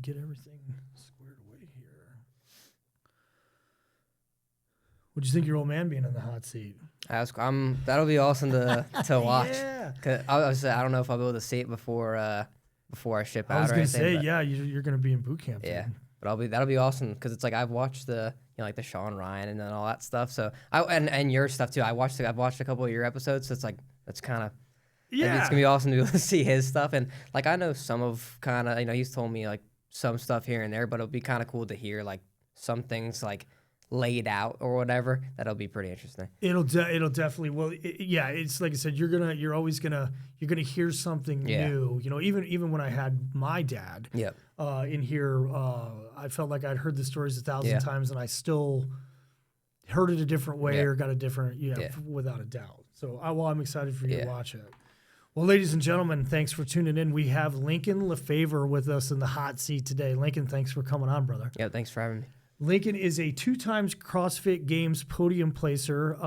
get everything squared away here. What'd you think your old man being in the hot seat? That'll be awesome to watch. Yeah. 'Cause I don't know if I'll be able to see it before I ship out. I was or gonna anything, say, but, yeah, you're gonna be in boot camp. Yeah, Dude. but that'll be awesome because it's like I've watched the like the Sean Ryan and then all that stuff. So and your stuff too. I've watched a couple of your episodes. So it's like that's kind of it's gonna be awesome to be able to see his stuff. And like I know some of kind of he's told me like some stuff here and there, but it'll be kind of cool to hear like some things like laid out or whatever. That'll be pretty interesting. It'll definitely. Well, it's like I said. You're always gonna hear something new. Even when I had my dad in here, I felt like I'd heard the stories 1,000 times, and I still heard it a different way or got a different without a doubt. So I'm excited for you to watch it. Well, ladies and gentlemen, thanks for tuning in. We have Lincoln Lafaver with us in the hot seat today. Lincoln, thanks for coming on, brother. Yeah, thanks for having me. Lincoln is a 2-time CrossFit Games podium placer,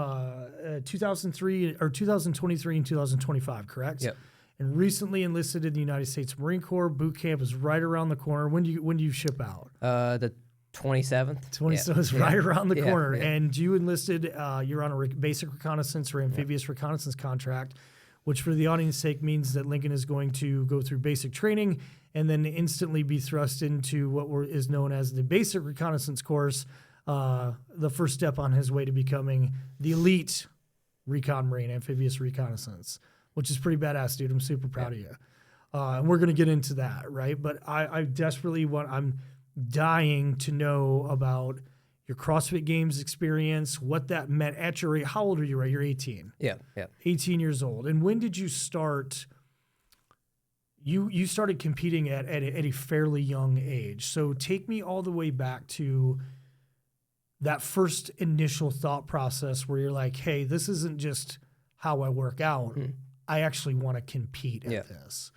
2023 and 2025, correct? Yep. And recently enlisted in the United States Marine Corps. Boot camp is right around the corner. When do you ship out? The 27th. 27th is right around the corner. Yeah. And you enlisted. You're on a basic reconnaissance or amphibious reconnaissance contract, which for the audience's sake means that Lincoln is going to go through basic training and then instantly be thrust into what is known as the basic reconnaissance course, the first step on his way to becoming the elite recon Marine, amphibious reconnaissance, which is pretty badass, dude. I'm super proud of you. And we're going to get into that, right? But I desperately I'm dying to know about your CrossFit Games experience, what that meant at your age. How old are you, right? You're 18. Yeah. 18 years old. And when did you start? You started competing at a fairly young age. So take me all the way back to that first initial thought process where you're like, hey, this isn't just how I work out. I actually want to compete at this.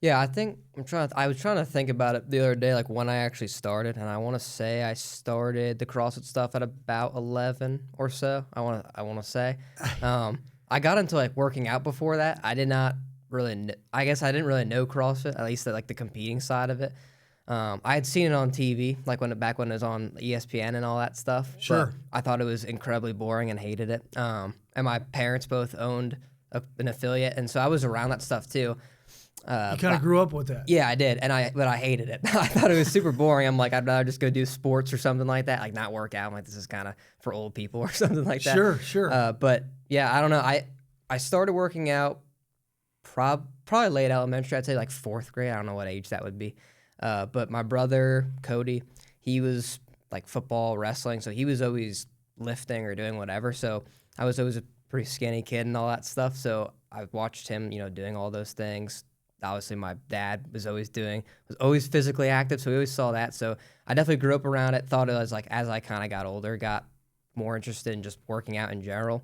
Yeah, I was trying to think about it the other day, like when I actually started, and I want to say I started the CrossFit stuff at about 11 or so. I want to say, I got into like working out before that. I did not really, I guess I didn't really know CrossFit, at least like the competing side of it. I had seen it on TV, like back when it was on ESPN and all that stuff. Sure. But I thought it was incredibly boring and hated it. And my parents both owned an affiliate, and so I was around that stuff too. You kind of grew up with that. Yeah, I did, but I hated it. I thought it was super boring. I'm like, I'd rather just go do sports or something like that, like not work out. I'm like, this is kind of for old people or something like that. Sure. But yeah, I don't know. I started working out probably late elementary. I'd say like 4th grade. I don't know what age that would be. But my brother Cody, he was like football, wrestling, so he was always lifting or doing whatever. So I was always a pretty skinny kid and all that stuff. So I watched him, doing all those things. Obviously, my dad was always physically active, so we always saw that. So I definitely grew up around it. Thought it was like as I kind of got older, got more interested in just working out in general.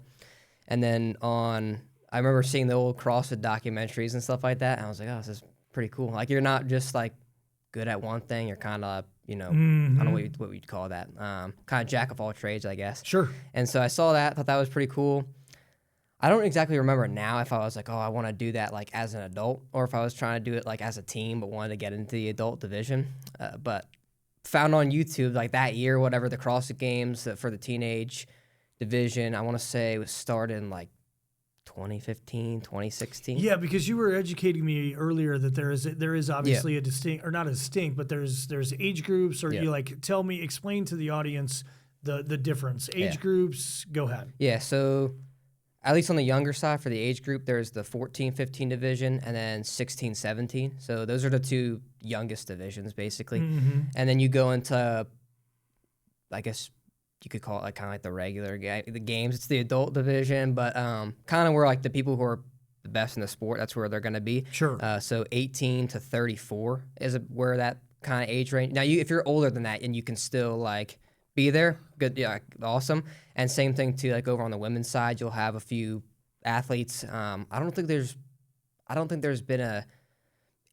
And then I remember seeing the old CrossFit documentaries and stuff like that, and I was like, oh, this is pretty cool. Like you're not just like good at one thing. You're kind of I don't know what we'd call that. Kind of jack of all trades, I guess. Sure. And so I saw that, thought that was pretty cool. I don't exactly remember now if I was like, oh, I want to do that like as an adult, or if I was trying to do it like as a team but wanted to get into the adult division. But found on YouTube like that year, whatever, the CrossFit Games for the teenage division, I want to say it was started in like 2015, 2016. Yeah, because you were educating me earlier that there is obviously a distinct, or not a distinct, but there's age groups, or you like explain to the audience the difference. Age groups, go ahead. Yeah, so at least on the younger side for the age group, there's the 14-15 division and then 16-17. So those are the two youngest divisions, basically. And then you go into, I guess you could call it like kind of like the regular the games. It's the adult division, but kind of where like the people who are the best in the sport, that's where they're going to be. Sure. So 18 to 34 is where that kind of age range. Now, if you're older than that and you can still like be there, good, yeah, awesome. And same thing too, like over on the women's side, you'll have a few athletes. I don't think there's been a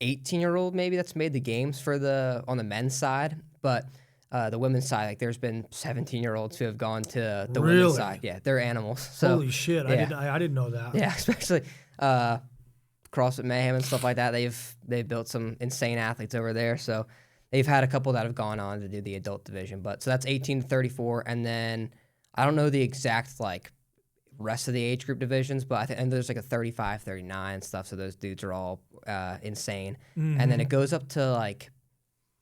18-year-old maybe that's made the games on the men's side, but the women's side, like there's been 17-year-olds who have gone to the women's side. Yeah, they're animals. So, holy shit, yeah. I didn't know that. Yeah, especially CrossFit Mayhem and stuff like that. They've built some insane athletes over there. So they've had a couple that have gone on to do the adult division. But so that's 18 to 34, and then I don't know the exact like rest of the age group divisions, but and there's like a 35, 39 and stuff. So those dudes are all insane, and then it goes up to like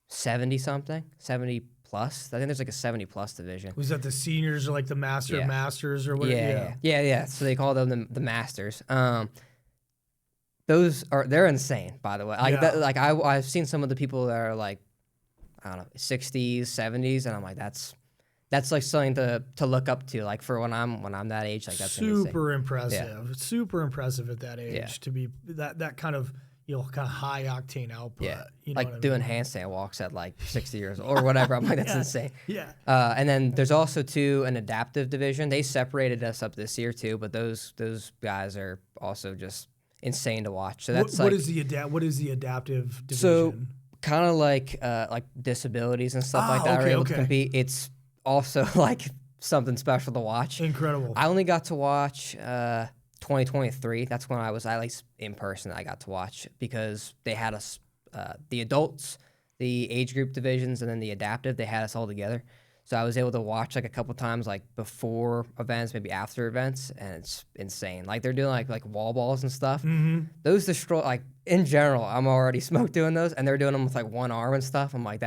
70 something, 70 plus. I think there's like a 70 plus division. Was that the seniors or like the master masters or what? Yeah. So they call them the masters. They're insane, by the way. Like I've seen some of the people that are like, I don't know, 60s, 70s, and I'm like, that's like something to look up to. Like for when I'm that age, like that's super impressive. Super impressive at that age to be that kind of, you know, kind of high octane output. Yeah. You know like doing handstand walks at like 60 years old or whatever. I'm like, that's insane. Yeah. And then there's also an adaptive division. They separated us up this year too, but those guys are also just insane to watch. So that's what is the adaptive division? So kind of like disabilities and stuff like that are able to compete. It's also like something special to watch. Incredible. I only got to watch 2023. That's when I was at least in person. I got to watch because they had us, the adults, the age group divisions, and then the adaptive. They had us all together. So I was able to watch like a couple times, like before events, maybe after events, and it's insane. Like they're doing like wall balls and stuff. Those destroy, like in general, I'm already smoked doing those, and they're doing them with like one arm and stuff. I'm like,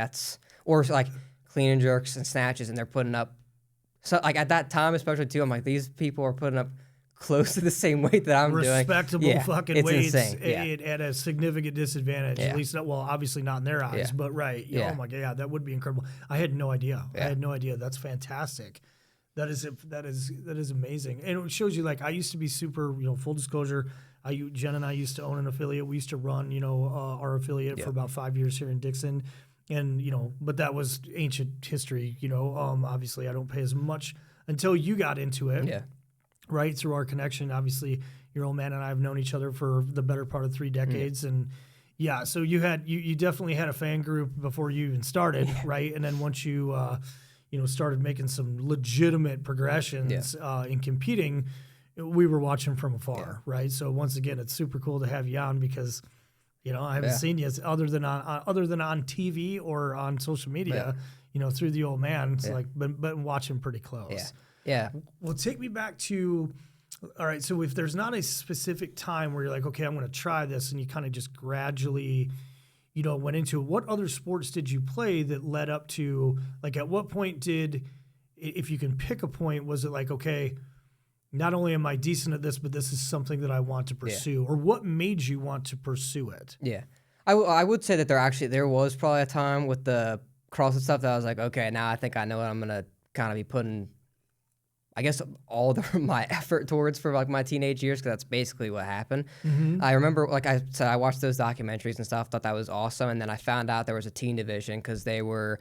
or like clean and jerks and snatches, and they're putting up. So like at that time, especially too, I'm like, these people are putting up close to the same weight that I'm doing. Respectable fucking weights insane. At a significant disadvantage. Yeah. At least, well, obviously not in their eyes, but right. Yeah. Oh my God, yeah, that would be incredible. I had no idea. I had no idea. That's fantastic. That is amazing. And it shows you, like, I used to be super, you know, full disclosure, Jen and I used to own an affiliate. We used to run, you know, our affiliate for about 5 years here in Dixon. And, you know, but that was ancient history, you know. Obviously, I don't pay as much until you got into it. Yeah. Right, through our connection. Obviously, your old man and I have known each other for the better part of 3 decades. And so you definitely had a fan group before you even started, right? And then once you, you know, started making some legitimate progressions in competing, we were watching from afar, right? So once again, it's super cool to have you on because, you know, I haven't seen you other than on TV or on social media, you know, through the old man. It's like been watching pretty close. Yeah. Well, take me back to, all right, so if there's not a specific time where you're like, okay, I'm going to try this, and you kind of just gradually, you know, went into it, what other sports did you play that led up to, like, at what point if you can pick a point, was it like, okay, not only am I decent at this, but this is something that I want to pursue, or what made you want to pursue it? Yeah. I would say that there was probably a time with the CrossFit stuff that I was like, okay, now I think I know what I'm going to kind of be putting, I guess, all my effort towards for like my teenage years, because that's basically what happened. I remember, like I said, I watched those documentaries and stuff, thought that was awesome, and then I found out there was a teen division because they were,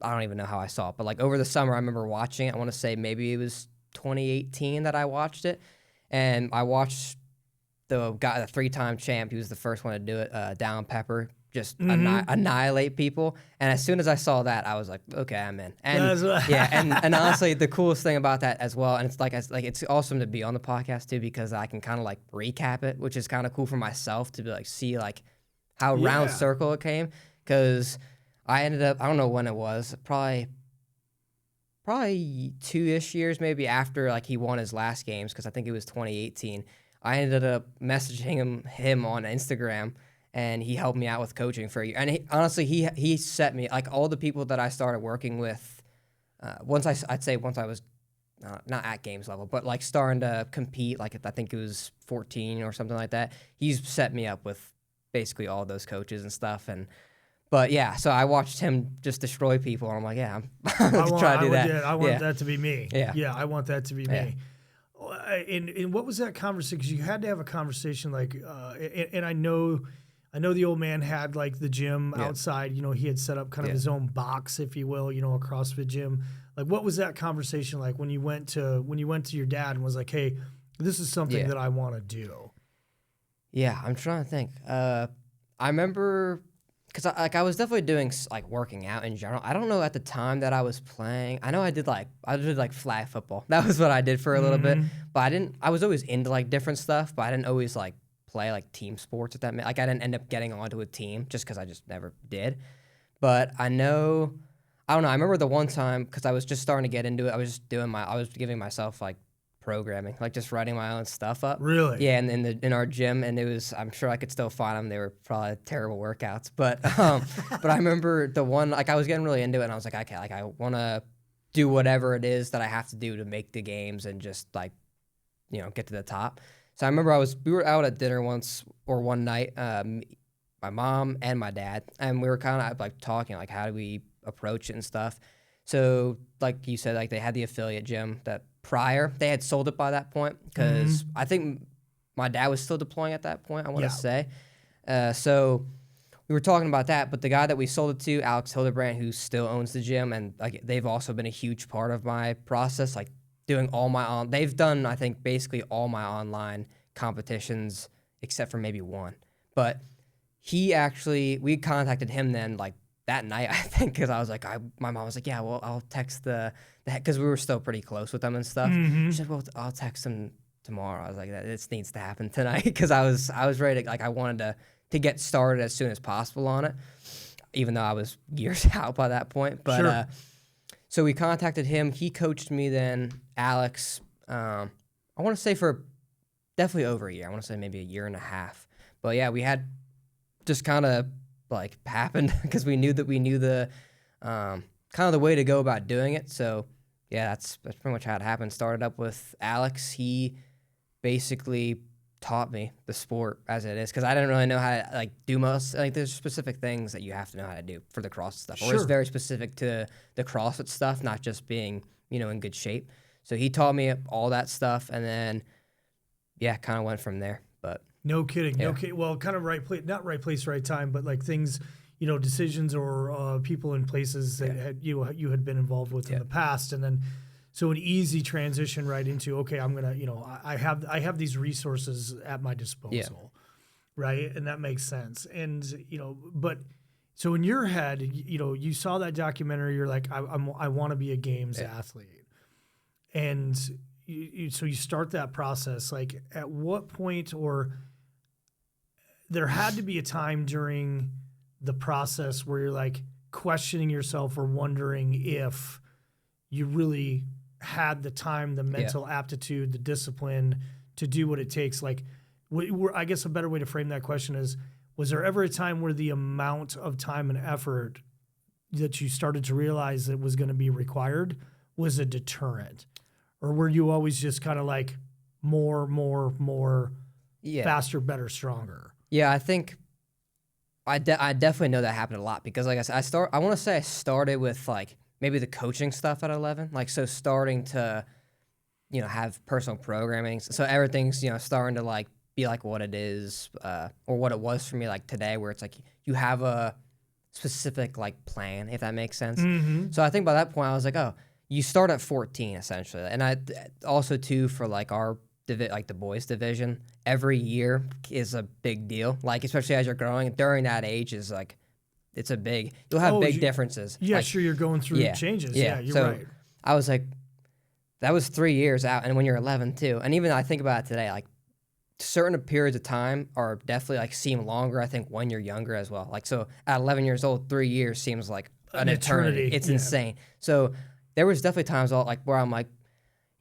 I don't even know how I saw it, but like over the summer I remember watching it. I want to say maybe it was 2018 that I watched it, and I watched the guy, the 3-time champ. He was the first one to do it, Down Pepper. Just annihilate people, and as soon as I saw that, I was like, "Okay, I'm in." And and honestly, the coolest thing about that as well, and it's awesome to be on the podcast too, because I can kind of like recap it, which is kind of cool for myself to be like see like how round circle it came, because I ended up, I don't know when it was, probably 2-ish years maybe after like he won his last games, because I think it was 2018. I ended up messaging him on Instagram. And he helped me out with coaching for a year. And honestly, he set me, like all the people that I started working with, once I was not at games level, but like starting to compete, like I think it was 14 or something like that. He's set me up with basically all those coaches and stuff. But yeah, so I watched him just destroy people, and I'm like, yeah, I'm going to try to do that. I want that to be me. Yeah, I want that to be me. And what was that conversation? Because you had to have a conversation, like, and I know the old man had like the gym outside, you know, he had set up kind of his own box, if you will, you know, a CrossFit gym. Like, what was that conversation like when you went to your dad and was like, hey, this is something that I want to do? Yeah, I'm trying to think. I remember, because I was definitely doing like working out in general. I don't know at the time that I was playing. I know I did like flag football. That was what I did for a little bit. But I was always into like different stuff, but I didn't always like play like team sports, if that meant, like I didn't end up getting onto a team just because I just never did. But I don't know. I remember the one time, because I was just starting to get into it, I was giving myself like programming, like just writing my own stuff up. Really? Yeah, and in our gym, and I'm sure I could still find them. They were probably terrible workouts, but but I remember the one, like I was getting really into it, and I was like, okay, like I want to do whatever it is that I have to do to make the games and just like, get to the top. So I remember we were out at dinner one night, my mom and my dad, and we were kind of like talking, like how do we approach it and stuff. So like you said, like they had the affiliate gym that prior they had sold it by that point, because I think my dad was still deploying at that point, I want to say. So we were talking about that, but the guy that we sold it to, Alex Hildebrand, who still owns the gym, and like they've also been a huge part of my process, like doing they've done, I think, basically all my online competitions except for maybe one. But we contacted him then, like that night, I think, because I was like, my mom was like, yeah, well, I'll text because we were still pretty close with them and stuff. She said, well, I'll text him tomorrow. I was like, this needs to happen tonight, because I was ready to, like, I wanted to get started as soon as possible on it, even though I was years out by that point. But sure. So we contacted him. He coached me then, Alex, I want to say for definitely over a year. I want to say maybe a year and a half. But yeah, we had just kind of like happened because we knew the kind of the way to go about doing it. So yeah, that's pretty much how it happened. Started up with Alex. He basically taught me the sport as it is, because I didn't really know how to like do most, like there's specific things that you have to know how to do for the CrossFit stuff. Sure. Or it's very specific to the CrossFit stuff, not just being, in good shape. So he taught me all that stuff, and then yeah, kind of went from there. But no kidding. Yeah. No kidding. Well, kind of not right place, right time, but like things, decisions or people in places that you had been involved with in the past, and then so an easy transition right into, okay, I'm gonna, I have these resources at my disposal, right? And that makes sense. And but so in your head, you saw that documentary, you're like, I want to be a games athlete, and so you start that process. Like, at what point, or there had to be a time during the process where you're like questioning yourself or wondering if you really had the time, the mental aptitude, the discipline to do what it takes. Like, I guess a better way to frame that question is, was there ever a time where the amount of time and effort that you started to realize that was going to be required was a deterrent? Or were you always just kind of like more, faster, better, stronger? Yeah, I think I definitely know that happened a lot, because like I said, I want to say I started with like maybe the coaching stuff at 11, like, so starting to, have personal programming. So everything's, starting to like be like what it is, or what it was for me, like today, where it's like you have a specific like plan, if that makes sense. So I think by that point I was like, oh, you start at 14 essentially. And I also too, for like our like the boys division, every year is a big deal. Like, especially as you're growing during that age is like, you'll have big differences. Yeah, like, sure, you're going through changes. Yeah, you're so right. I was like, that was 3 years out, and when you're 11 too. And even I think about it today, like certain periods of time are definitely like seem longer, I think, when you're younger as well. Like, so at 11 years old, 3 years seems like an eternity. It's insane. So there was definitely times like where I'm like,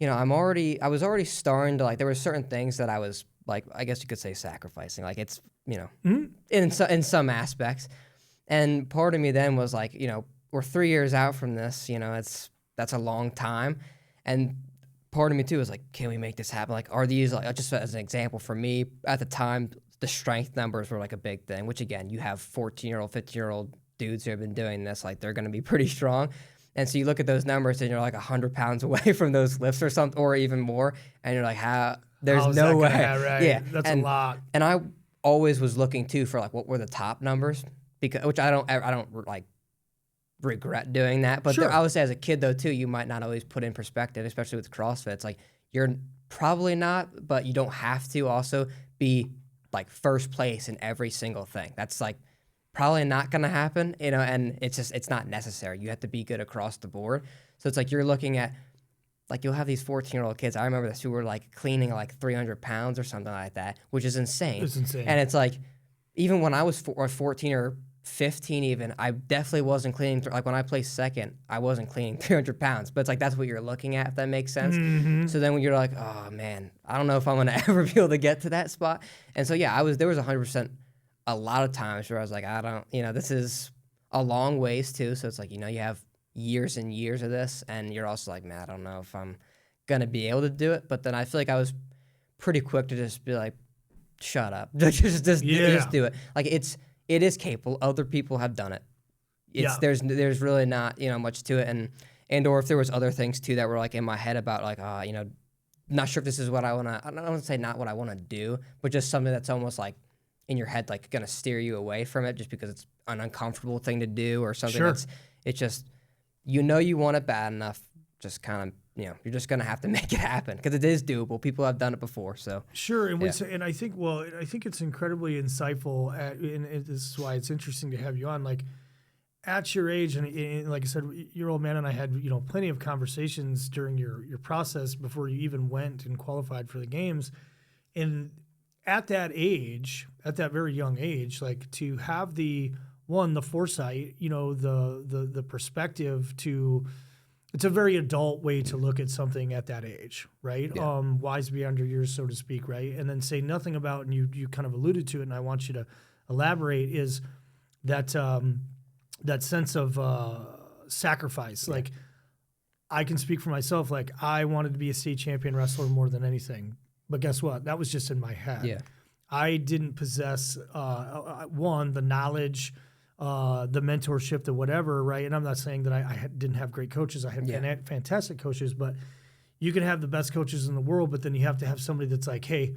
I was already starting to like, there were certain things that I was like, I guess you could say sacrificing. Like, it's, in some aspects. And part of me then was like, we're 3 years out from this, that's a long time. And part of me too was like, can we make this happen? Like, are these, like, just as an example for me at the time, the strength numbers were like a big thing, which again, you have 14-year-old, 15-year-old dudes who have been doing this, like they're going to be pretty strong. And so you look at those numbers and you're like 100 pounds away from those lifts or something, or even more. And you're like, there's no way. Right? Yeah. That's a lot. And I always was looking too for like, what were the top numbers? Which I don't like regret doing that. But I would say as a kid though too, you might not always put in perspective, especially with CrossFit. It's like, you're probably not, but you don't have to also be like first place in every single thing. That's like probably not going to happen, and it's not necessary. You have to be good across the board. So it's like, you're looking at, like, you'll have these 14-year-old kids. I remember this, who were like cleaning like 300 pounds or something like that, which is insane. It's insane. And it's like, even when I was 14 or 15 even, I definitely wasn't cleaning. Like when I placed second, I wasn't cleaning 300 pounds. But it's like that's what you're looking at, if that makes sense. So then when you're like, oh man, I don't know if I'm gonna ever be able to get to that spot. And so yeah, there was 100% a lot of times where I was like, I don't, this is a long ways too. So it's like, you have years and years of this, and you're also like, man, I don't know if I'm gonna be able to do it. But then I feel like I was pretty quick to just be like, shut up, just do it. Like it is capable. Other people have done it. There's really not much to it, and or if there was other things too that were like in my head about like not sure if this is what I don't want to say not what I want to do, but just something that's almost like in your head like gonna steer you away from it just because it's an uncomfortable thing to do or something it's just you want it bad enough, just kind of you're just gonna have to make it happen because it is doable. People have done it before, so sure. And and I think it's incredibly insightful, and this is why it's interesting to have you on. Like at your age, and like I said, your old man and I had plenty of conversations during your process before you even went and qualified for the games, and at that age, at that very young age, like to have the foresight, the perspective to. It's a very adult way to look at something at that age, right? Yeah. Wise beyond your years, so to speak, right? And then say nothing about, and you kind of alluded to it, and I want you to elaborate, is that that sense of sacrifice. Yeah. Like, I can speak for myself. Like, I wanted to be a state champion wrestler more than anything. But guess what? That was just in my head. Yeah. I didn't possess, the knowledge, the mentorship, the whatever, right? And I'm not saying that I didn't have great coaches. I had fantastic coaches, but you can have the best coaches in the world, but then you have to have somebody that's like, hey,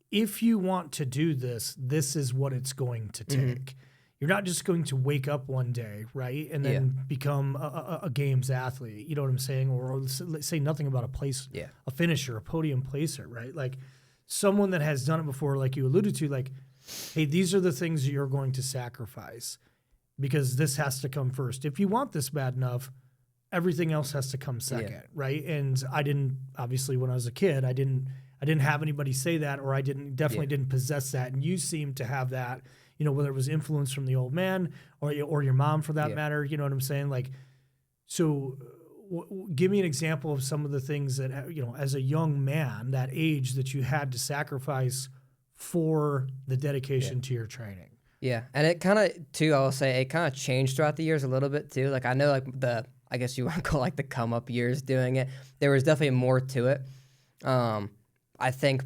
if you want to do this, this is what it's going to take. Mm-hmm. You're not just going to wake up one day, right, and then become a games athlete. You know what I'm saying? Or say nothing about a finisher, a podium placer, right? Like someone that has done it before, like you alluded to, like, hey, these are the things that you're going to sacrifice. Because this has to come first. If you want this bad enough, everything else has to come second, right? And I didn't, obviously, when I was a kid, I didn't have anybody say that, or I definitely didn't possess that. And you seem to have that, whether it was influence from the old man or your mom, for that matter. You know what I'm saying? Like, so give me an example of some of the things that as a young man, that age that you had to sacrifice for the dedication to your training. Yeah, and it kind of, too, I'll say, it kind of changed throughout the years a little bit, too. Like, I know, like, I guess you want to call, like, the come-up years doing it. There was definitely more to it. I think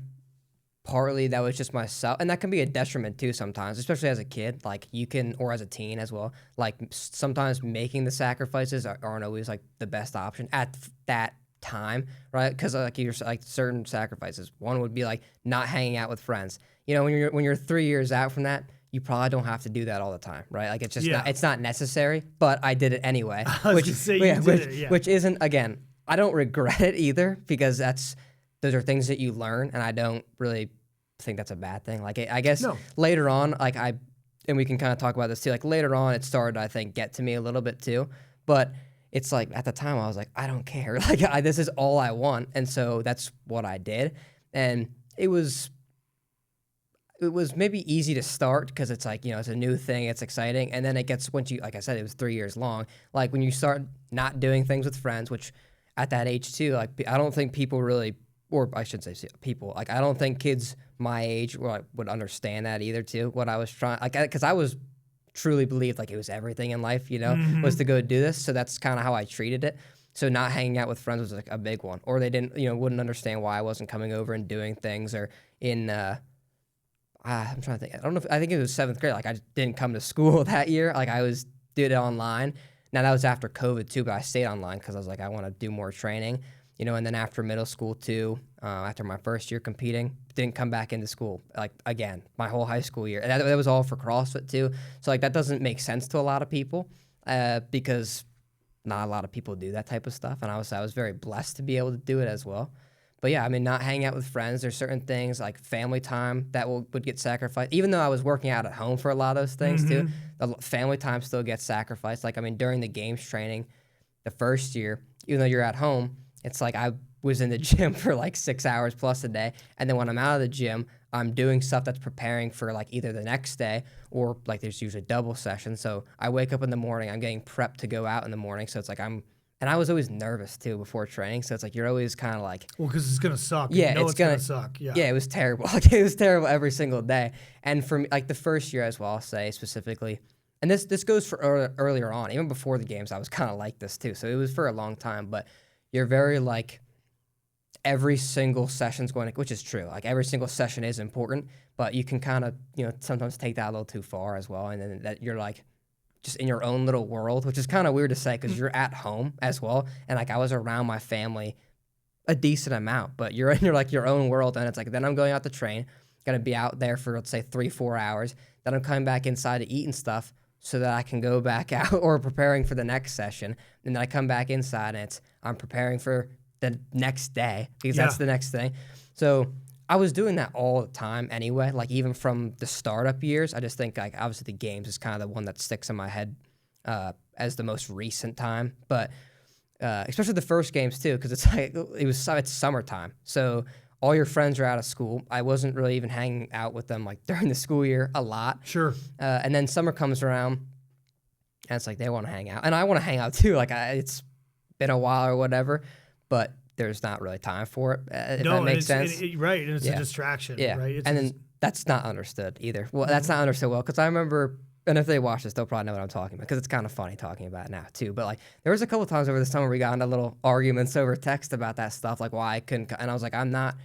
partly that was just myself, and that can be a detriment, too, sometimes, especially as a kid. Like, you can, or as a teen as well, like, sometimes making the sacrifices aren't always, like, the best option at that time, right? Because, like, you're, like, certain sacrifices. One would be, like, not hanging out with friends. When you're 3 years out from that, you probably don't have to do that all the time, right? Like it's just it's not necessary, but I did it anyway. Which isn't, again, I don't regret it either, because those are things that you learn, and I don't really think that's a bad thing. Like I guess later on, like and we can kind of talk about this too. Like later on, it started, I think, get to me a little bit too, but it's like at the time I was like, I don't care. Like this is all I want, and so that's what I did, and it was maybe easy to start because it's like, it's a new thing, it's exciting. And then it gets, once you, like I said, it was 3 years long. Like when you start not doing things with friends, which at that age too, like I don't think people really, or I should say people, like I don't think kids my age would understand that either too, what I was trying, like, because I was truly believed like it was everything in life, was to go do this. So that's kind of how I treated it. So not hanging out with friends was like a big one. Or they didn't, wouldn't understand why I wasn't coming over and doing things, or in, I'm trying to think. I think it was 7th grade. Like I didn't come to school that year. Like I did it online. Now that was after COVID too, but I stayed online because I was like, I want to do more training, and then after middle school too, after my first year competing, didn't come back into school, like again, my whole high school year. And that was all for CrossFit too. So like that doesn't make sense to a lot of people, because not a lot of people do that type of stuff. And I was very blessed to be able to do it as well. But yeah, I mean, not hanging out with friends. There's certain things like family time that would get sacrificed. Even though I was working out at home for a lot of those things too, the family time still gets sacrificed. Like, I mean, during the games training, the first year, even though you're at home, it's like I was in the gym for like 6 hours plus a day. And then when I'm out of the gym, I'm doing stuff that's preparing for like either the next day or like there's usually double sessions. So I wake up in the morning, I'm getting prepped to go out in the morning. So it's like and I was always nervous too before training. So it's like you're always kind of like, well, because it's gonna suck. Yeah, you know it's gonna suck. Yeah, yeah, it was terrible. Like it was terrible every single day. And for me, like the first year as well, I'll say specifically, and this goes for earlier on, even before the games, I was kind of like this too. So it was for a long time, but you're very like every single session's going to, which is true. Like every single session is important, but you can kind of, sometimes take that a little too far as well. And then that you're like just in your own little world, which is kind of weird to say because you're at home as well. And like I was around my family a decent amount, but you're in your own world. And it's like, then I'm going out to train, going to be out there for, let's say 3-4 hours. Then I'm coming back inside to eat and stuff so that I can go back out or preparing for the next session. And then I come back inside and I'm preparing for the next day because that's the next thing. So I was doing that all the time anyway, like even from the startup years. I just think like obviously the games is kind of the one that sticks in my head as the most recent time. But especially the first games too, because it's like it's summertime. So all your friends are out of school. I wasn't really even hanging out with them like during the school year a lot. Sure. And then summer comes around and it's like they want to hang out. And I want to hang out too. Like it's been a while or whatever, but there's not really time for it, if that makes sense. Right, and it's a distraction, right? It's then that's not understood either. Well, that's not understood well, because I remember, and if they watch this, they'll probably know what I'm talking about, because it's kind of funny talking about it now, too. But, like, there was a couple times over the summer we got into little arguments over text about that stuff, like why I couldn't, and I was like, I'm not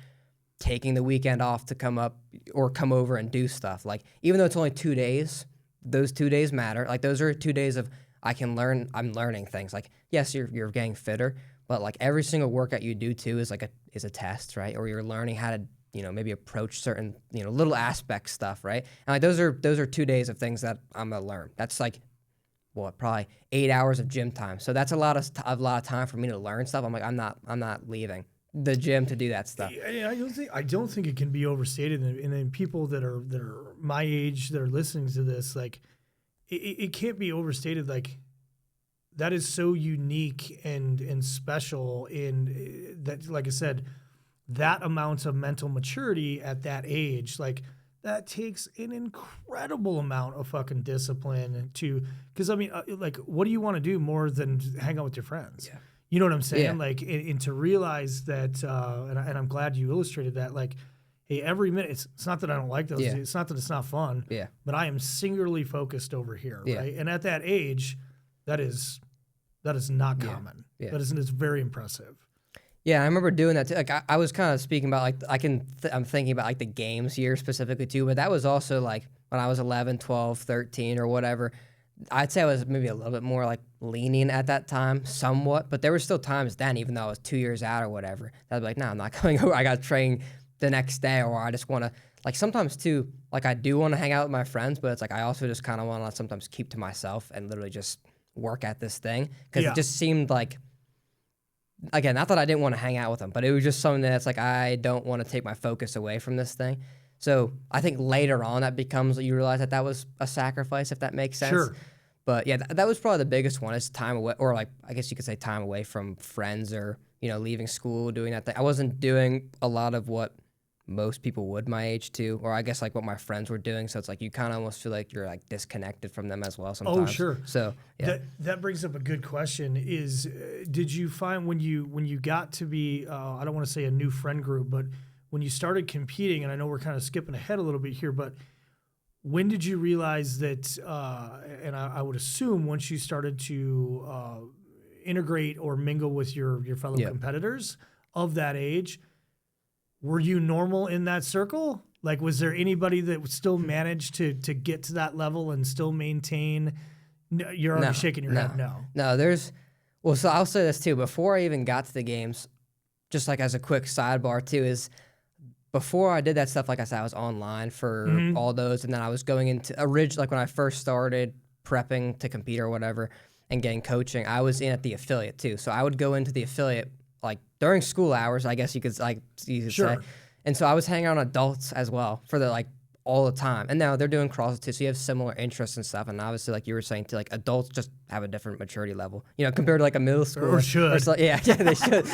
taking the weekend off to come up or come over and do stuff. Like, even though it's only 2 days, those 2 days matter. Like, those are 2 days of I'm learning things. Like, yes, you're getting fitter, but like every single workout you do too is a test, right? Or you're learning how to, maybe approach certain, little aspect stuff, right? And like those are 2 days of things that I'm gonna learn. That's like, probably 8 hours of gym time. So that's a lot of time for me to learn stuff. I'm like, I'm not leaving the gym to do that stuff. I don't think it can be overstated. And then people that are my age that are listening to this, like, it can't be overstated. Like, that is so unique and special in that, like I said, that amount of mental maturity at that age, like that takes an incredible amount of fucking discipline because I mean, like, what do you want to do more than hang out with your friends? Yeah. You know what I'm saying? Yeah. Like, and to realize that, and I'm glad you illustrated that, like, hey, every minute, it's not that I don't like those, it's not that it's not fun, but I am singularly focused over here, right? And at that age, that is not common. Yeah. It's very impressive. Yeah, I remember doing that too. Like I was kind of speaking about like I'm thinking about like the games year specifically too, but that was also like when I was 11, 12, 13 or whatever. I'd say I was maybe a little bit more like lenient at that time, somewhat, but there were still times then, even though I was 2 years out or whatever, that I'd be like, no, I'm not going over. I got to train the next day, or I just want to, like sometimes too, like I do want to hang out with my friends, but it's like I also just kind of want to sometimes keep to myself and literally just work at this thing, because it just seemed like, again, not that I didn't want to hang out with them, but it was just something that's like I don't want to take my focus away from this thing. So I think later on that becomes, you realize that was a sacrifice, if that makes sense. Sure. But yeah, that was probably the biggest one, is time away, or like I guess you could say time away from friends, or leaving school, doing that thing. I wasn't doing a lot of what most people would my age too, or I guess like what my friends were doing. So it's like you kind of almost feel like you're like disconnected from them as well sometimes. Oh, sure. So yeah. That brings up a good question. Is did you find when you got to be I don't want to say a new friend group, but when you started competing, and I know we're kind of skipping ahead a little bit here, but when did you realize that? And I would assume once you started to integrate or mingle with your fellow competitors of that age. Were you normal in that circle? Like, was there anybody that still managed to get to that level and still maintain? You're already shaking your head. No, so I'll say this too. Before I even got to the games, just like as a quick sidebar too, is before I did that stuff, like I said, I was online for all those. And then I was going into like when I first started prepping to compete or whatever and getting coaching, I was in at the affiliate too. So I would go into the affiliate like during school hours, I guess you could say. And so I was hanging out with adults as well for the like all the time. And now they're doing CrossFit too, so you have similar interests and stuff. And obviously, like you were saying, too, like adults just have a different maturity level, compared to like a middle school. Or should. Yeah, they should.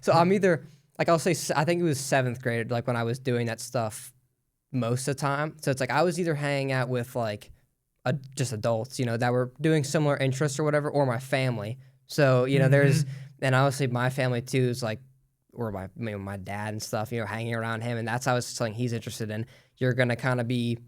So I'm either, like I'll say, I think it was 7th grade, like when I was doing that stuff most of the time. So it's like I was either hanging out with like just adults, that were doing similar interests or whatever, or my family. So, there's, and obviously my family too is like, or my dad and stuff, hanging around him. And that's obviously something he's interested in. You're going to kind of be,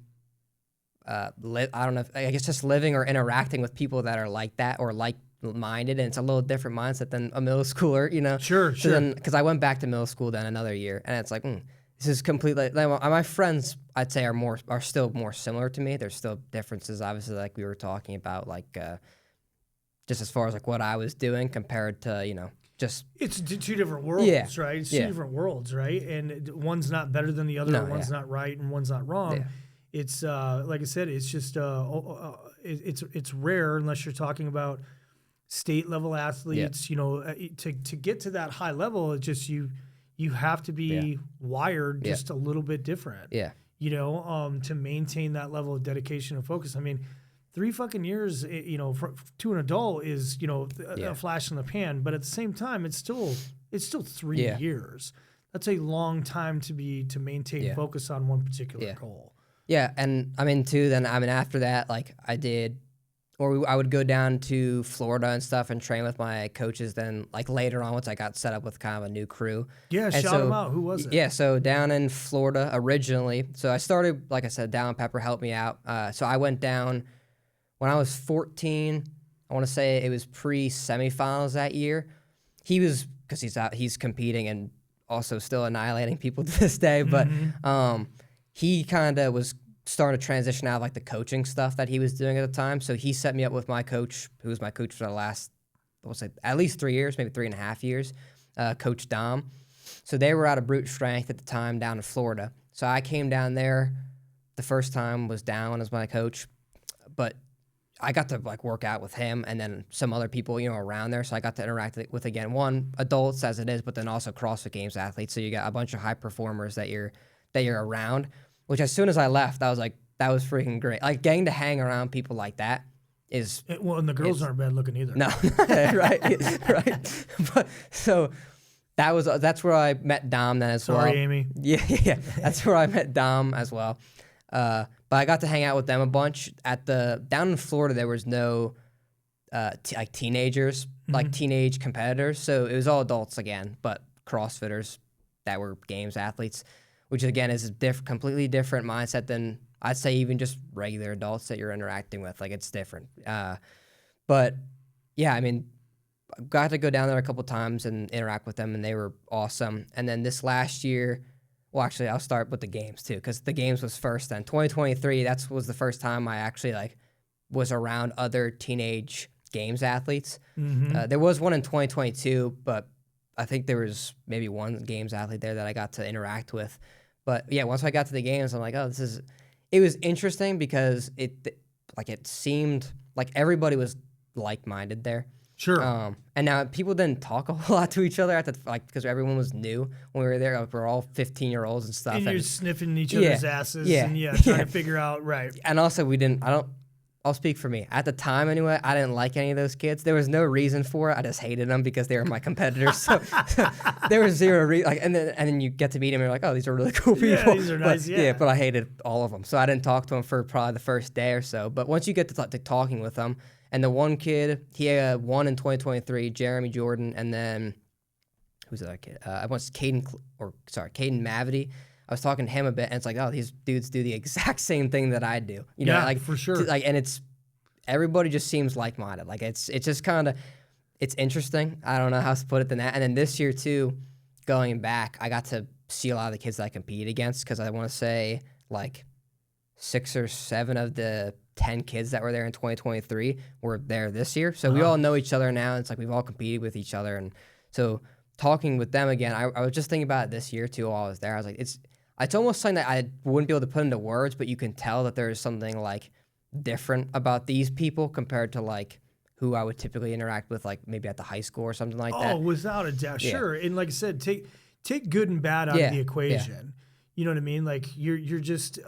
I don't know, I guess just living or interacting with people that are like that or like-minded. And it's a little different mindset than a middle schooler, Sure. So then, because I went back to middle school then another year, and it's like, this is completely, like, my friends, I'd say, are still more similar to me. There's still differences, obviously, like we were talking about, like, just as far as like what I was doing compared to, just it's two different worlds, right? It's two different worlds, right? And one's not better than the other, one's not right, and one's not wrong. It's like I said, it's just it's rare unless you're talking about state level athletes. To get to that high level, it's just you have to be wired just a little bit different. To maintain that level of dedication and focus. I mean, 3 fucking years, to an adult is, a flash in the pan. But at the same time, it's still 3 years. That's a long time to maintain focus on one particular goal. Yeah, and after that, like I would go down to Florida and stuff and train with my coaches. Then, like later on, once I got set up with kind of a new crew. Yeah, and shout them out. Who was it? Yeah, so down in Florida originally. So I started, like I said, Dallin Pepper helped me out. So I went down when I was 14. I want to say it was pre-semifinals that year. He was, because he's competing and also still annihilating people to this day. But he kind of was starting to transition out of like the coaching stuff that he was doing at the time. So he set me up with my coach, who was my coach for the last, at least 3 years, maybe 3.5 years, Coach Dom. So they were out of brute strength at the time down in Florida. So I came down there. The first time was Dallin as my coach, but I got to like work out with him and then some other people, around there. So I got to interact with, again, one, adults as it is, but then also CrossFit Games athletes. So you got a bunch of high performers that you're around, which as soon as I left, I was like, that was freaking great. Like getting to hang around people like that is. And the girls aren't bad looking either. No, right. But so that's where I met Dom then as well. Sorry, Amy. Yeah. That's where I met Dom as well. But I got to hang out with them a bunch down in Florida. There was no like teenagers, like teenage competitors. So it was all adults again, but CrossFitters that were games athletes, which again is a completely different mindset than I'd say even just regular adults that you're interacting with. Like it's different. But yeah, got to go down there a couple times and interact with them, and they were awesome. And then this last year. Well, actually, I'll start with the games too, because the games was first. Then 2023, was the first time I actually was around other teenage games athletes. There was one in 2022, but I think there was maybe one games athlete there that I got to interact with. But yeah, once I got to the games, I'm like, oh, it was interesting because it seemed like everybody was like-minded there. Sure. And now people didn't talk a whole lot to each other because everyone was new when we were there. Like, we're all 15-year-olds and stuff. And you're sniffing each other's asses and trying to figure out, right. And also I'll speak for me. At the time anyway, I didn't like any of those kids. There was no reason for it. I just hated them because they were my competitors. So there was zero reason. And then you get to meet them and you're like, oh, these are really cool people. Yeah, these are nice, But I hated all of them. So I didn't talk to them for probably the first day or so. But once you get to talking with them, and the one kid, he won in 2023, Jeremy Jordan, and then who's the other kid? Caden Mavity. I was talking to him a bit, and it's like, oh, these dudes do the exact same thing that I do. For sure. And it's everybody just seems like-minded. Like it's just kind of it's interesting. I don't know how to put it than that. And then this year too, going back, I got to see a lot of the kids that I compete against because I want to say like 6 or 7 of the 10 kids that were there in 2023 were there this year. So we all know each other now. It's like we've all competed with each other. And so talking with them again, I was just thinking about it this year too while I was there. I was like, it's almost something that I wouldn't be able to put into words, but you can tell that there's something like different about these people compared to like who I would typically interact with, like maybe at the high school or something like that. Oh, without a doubt. Sure. And like I said, take good and bad out of the equation. You know what I mean? Like you're just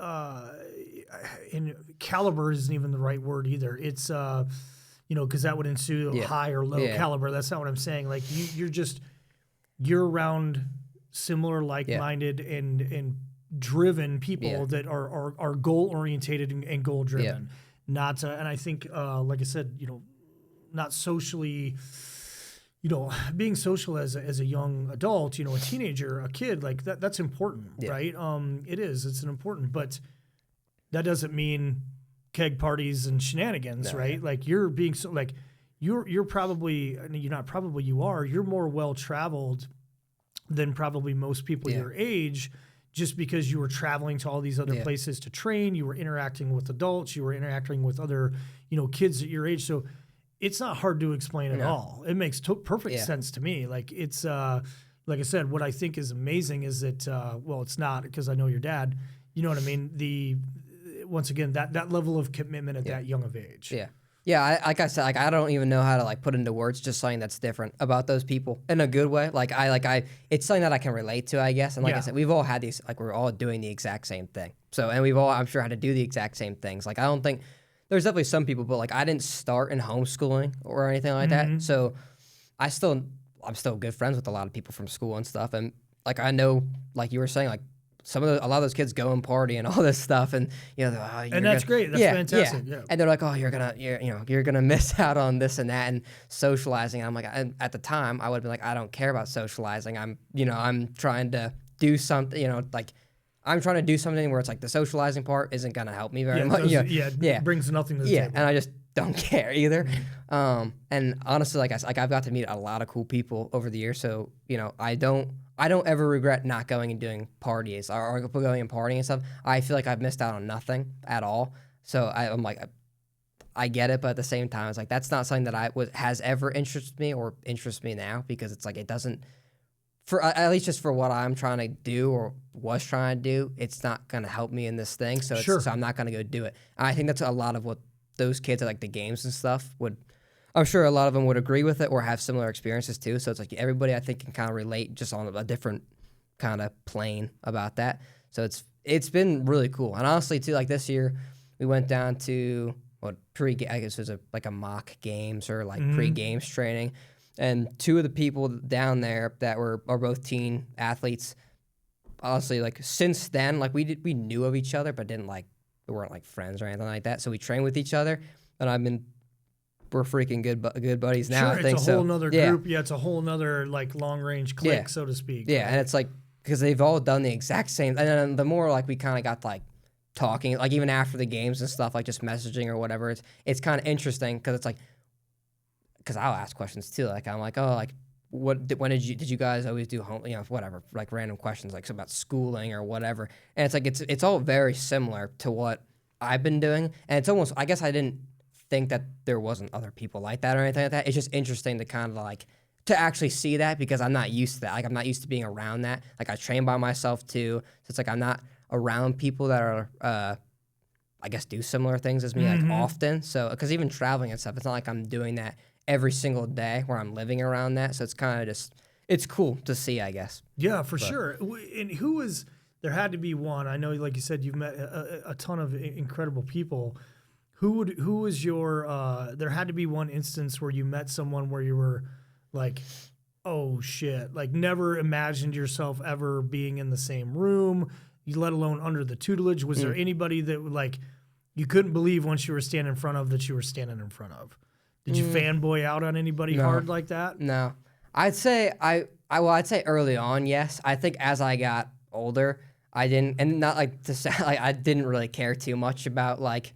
and caliber isn't even the right word either. It's because that would ensue high or low caliber. That's not what I'm saying. Like you're around similar, like-minded and driven people that are goal orientated and goal driven. Not and I think like I said, not socially. Being social as a young adult, a teenager, a kid, like that's important, right? It is. It's an important, but that doesn't mean keg parties and shenanigans, right? Yeah. Like you're being so like you're probably you're more well traveled than probably most people your age, just because you were traveling to all these other places to train. You were interacting with adults. You were interacting with other kids at your age. So it's not hard to explain at all. It makes perfect sense to me. Like it's like I said, what I think is amazing is that it's not, because I know your dad. You know what I mean? Once again, that level of commitment at that young of age. Yeah. Like I said, like I don't even know how to like put into words just something that's different about those people in a good way. Like it's something that I can relate to, I guess. And like I said, we've all had these, like we're all doing the exact same thing. So, and we've all, I'm sure, had to do the exact same things. Like I don't think. There's definitely some people, but like I didn't start in homeschooling or anything like that. So I'm still good friends with a lot of people from school and stuff. And like I know, like you were saying, like a lot of those kids go and party and all this stuff, and and that's great. That's fantastic. Yeah. And they're like, oh, you're gonna miss out on this and that and socializing. And I'm like, at the time, I would have been like, I don't care about socializing. I'm trying to do something. Like. I'm trying to do something where it's like the socializing part isn't going to help me very much. It brings nothing to the table. And I just don't care either. And honestly, like I've got to meet a lot of cool people over the years. So, I don't ever regret not going and doing parties or going and partying and stuff. I feel like I've missed out on nothing at all. So I'm like, I get it. But at the same time, it's like, that's not something that has ever interested me or interests me now, because it's like, it doesn't, for at least just for what I'm trying to do or was trying to do, it's not going to help me in this thing. So, so I'm not going to go do it. And I think that's a lot of what those kids at like the games and stuff I'm sure a lot of them would agree with it or have similar experiences too. So it's like everybody I think can kind of relate just on a different kind of plane about that. So it's been really cool. And honestly too, like this year we went down to I guess it was like a mock games or like pre-games training. And two of the people down there that are both teen athletes, honestly, like since then, like we knew of each other, but we weren't like friends or anything like that. So we trained with each other, and we're freaking good buddies now. Sure, I think it's a whole nother group. Yeah, it's a whole nother like long range clique, so to speak. Yeah, right? And it's like because they've all done the exact same. And then the more like we kind of got like talking, like even after the games and stuff, like just messaging or whatever, it's kind of interesting because it's like. Because I'll ask questions too. Like I'm like, oh, like when did you guys always do home? Whatever, like random questions, like about schooling or whatever. And it's like it's all very similar to what I've been doing. And it's almost, I guess I didn't think that there wasn't other people like that or anything like that. It's just interesting to kind of like to actually see that because I'm not used to that. Like I'm not used to being around that. Like I train by myself too, so it's like I'm not around people that are. I guess do similar things as me like often. So because even traveling and stuff, it's not like I'm doing that every single day where I'm living around that. So it's kind of just, it's cool to see, I guess. Yeah, for sure. And there had to be one, I know, like you said, you've met a ton of incredible people. Who was your, there had to be one instance where you met someone where you were like, oh shit, like never imagined yourself ever being in the same room, let alone under the tutelage. Was there anybody that like you couldn't believe once you were standing in front of that you were standing in front of? Did you fanboy out on anybody hard like that? No. I'd say I'd say early on, yes. I think as I got older, I didn't, and not like to say like I didn't really care too much about like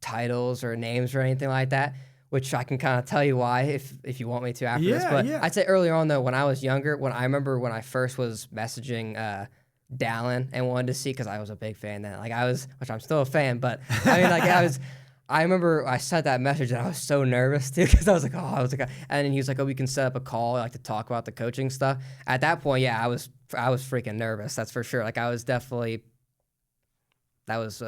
titles or names or anything like that, which I can kind of tell you why if you want me to after this. But I'd say earlier on though, when I was younger, when I first was messaging Dallin and wanted to see, because I was a big fan then, which I'm still a fan, but I mean like I remember I sent that message and I was so nervous too because I was like, and then he was like, oh, we can set up a call like to talk about the coaching stuff. At that point, yeah, I was freaking nervous. That's for sure. Like I was definitely, that was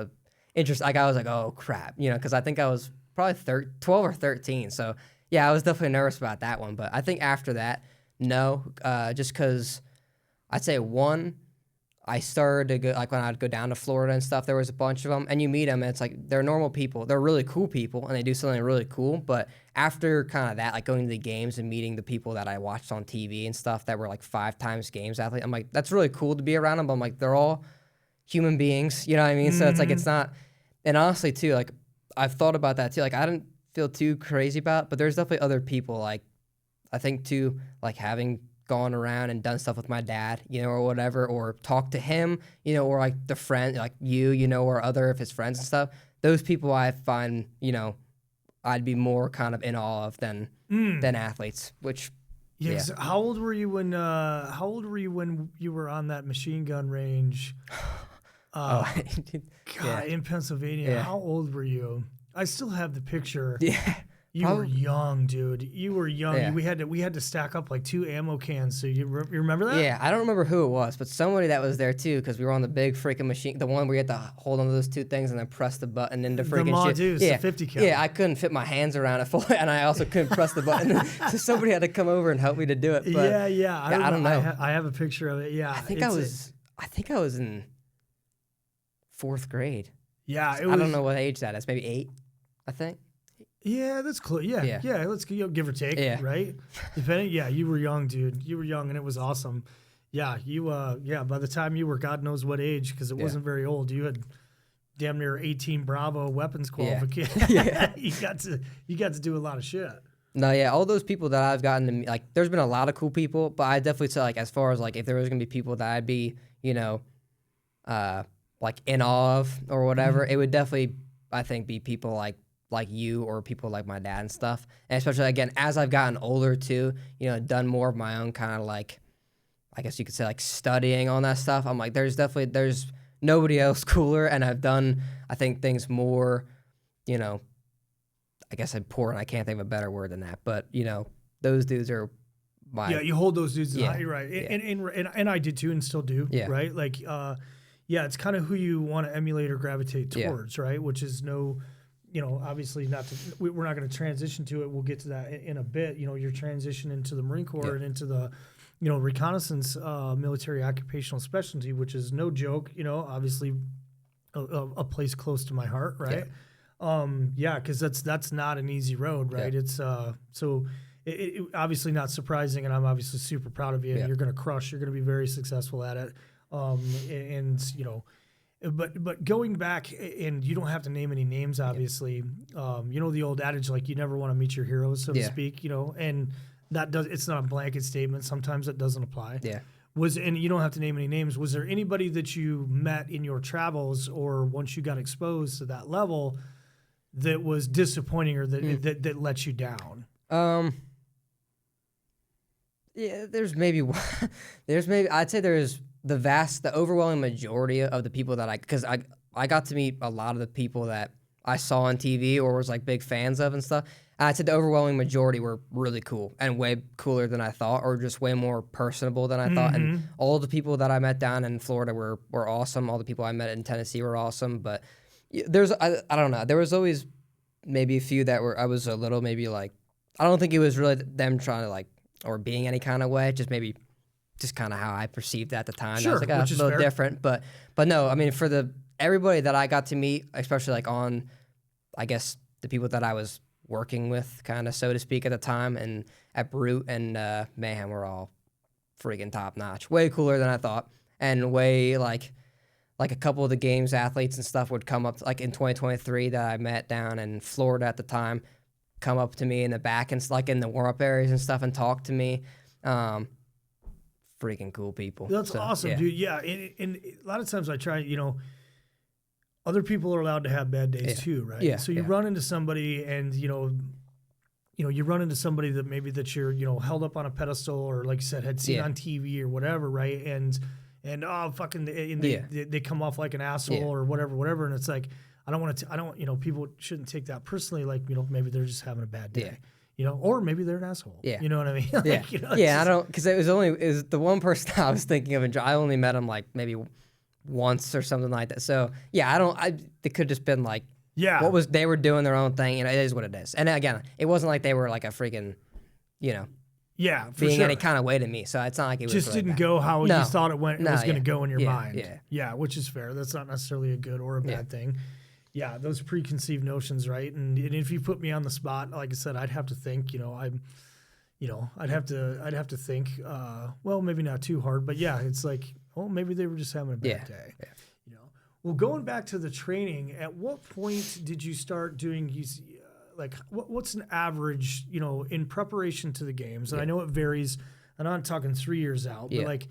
interesting. Like I was like, oh crap, because I think I was probably 12 or 13. So yeah, I was definitely nervous about that one. But I think after that, no, just because I'd say one, I started to go, like when I'd go down to Florida and stuff, there was a bunch of them, and you meet them, and it's like they're normal people. They're really cool people, and they do something really cool. But after kind of that, like going to the games and meeting the people that I watched on TV and stuff that were like 5 times games athlete, I'm like, that's really cool to be around them. But I'm like, they're all human beings, you know what I mean? So it's like, it's not, and honestly too, like I've thought about that too. Like I didn't feel too crazy about it, but there's definitely other people, like I think too, like having gone around and done stuff with my dad, you know, or whatever, or talked to him, you know, or like the friend, like you know, or other of his friends and stuff. Those people I find, you know, I'd be more kind of in awe of than athletes. Which, yeah. How old were you when you were on that machine gun range? In Pennsylvania. Yeah. How old were you? I still have the picture. Yeah. You were young, dude. You were young. Yeah. We had to stack up like 2 ammo cans. So you remember that? Yeah, I don't remember who it was, but somebody that was there too, because we were on the big freaking machine, the one where you had to hold onto those 2 things and then press the button into freaking shit. Dude, yeah, the 50 cal. Yeah, I couldn't fit my hands around it fully, and I also couldn't press the button. So somebody had to come over and help me to do it. But I don't know. I have a picture of it. Yeah, I think I was in 4th grade. Yeah, I don't know what age that is. Maybe 8, I think. Yeah, that's close. Yeah. Let's give or take. Yeah. Right. Depending. Yeah, you were young, dude. You were young, and it was awesome. Yeah, you. By the time you were God knows what age, because it wasn't very old. You had damn near 18 Bravo weapons qualification. Yeah. you got to do a lot of shit. No, yeah, all those people that I've gotten to meet, like, there's been a lot of cool people, but I definitely say, like, as far as, like, if there was going to be people that I'd be, you know, like, in awe of or whatever, it would definitely, I think, be people like you or people like my dad and stuff. And especially, again, as I've gotten older, too, you know, done more of my own kind of, like, I guess you could say, like, studying on that stuff, I'm like, there's nobody else cooler, and I've done, I think, things more, you know, I guess I'm poor and I can't think of a better word than that, but you know, those dudes are my. Yeah, you hold those dudes. Yeah. You're right. Yeah. And I did too, and still do. Yeah. Right. Like, it's kind of who you want to emulate or gravitate towards, right? Which is obviously we're not going to transition to it. We'll get to that in a bit. You know, your transition into the Marine Corps and into the, reconnaissance, military occupational specialty, which is no joke. You know, obviously a place close to my heart, right? Yeah. Because that's not an easy road, right? Yeah. It's so it obviously not surprising, and I'm obviously super proud of you. And you're going to crush. You're going to be very successful at it. But going back, and you don't have to name any names, obviously. The old adage, like, you never want to meet your heroes, so to speak. And it's not a blanket statement. Sometimes it doesn't apply. Yeah. And you don't have to name any names. Was there anybody that you met in your travels, or once you got exposed to that level, that was disappointing, or that let you down? Yeah, I'd say there's the overwhelming majority of the people that because I got to meet a lot of the people that I saw on TV or was like big fans of and stuff. I'd say the overwhelming majority were really cool and way cooler than I thought, or just way more personable than I thought. And all the people that I met down in Florida were awesome. All the people I met in Tennessee were awesome. But I don't know. There was always maybe a few that I was a little maybe like, I don't think it was really them trying to like, or being any kind of way, just kind of how I perceived it at the time. Sure, I was like, it's a little different. But no, I mean, for everybody that I got to meet, especially like on, I guess, the people that I was working with, kind of, so to speak, at the time, and at Brute and Mayhem were all freaking top notch. Way cooler than I thought. And way like a couple of the games athletes and stuff would come up, like in 2023 that I met down in Florida at the time, come up to me in the back and like in the warm-up areas and stuff and talk to me. Freaking cool people. That's awesome, dude. Yeah, and a lot of times I try, other people are allowed to have bad days too, right? Yeah. So you run into somebody, and you run into somebody that maybe that you're held up on a pedestal, or like you said, had seen on TV or whatever, right? And they come off like an asshole or whatever, and it's like, people shouldn't take that personally. Like, maybe they're just having a bad day. Or maybe they're an asshole. Yeah. You know what I mean? I don't, because it was the one person I was thinking of, and I only met him like maybe once or something like that. So it could just been like, they were doing their own thing. It is what it is. And again, it wasn't like they were like a freaking, being sure. any kind of way to me. So it's not like it was just really didn't bad. go how No. you thought it went. It was going to go in your Yeah, mind. yeah. Which is fair. That's not necessarily a good or a bad thing. Yeah, those preconceived notions, right? And if you put me on the spot, like I said, I'd have to think. I'd have to think. Well, maybe not too hard, but yeah, it's like, oh, maybe they were just having a bad day. Yeah. Well, going back to the training, at what point did you start doing? Like, what's an average? In preparation to the games, and I know it varies. And I'm not talking 3 years out, but like,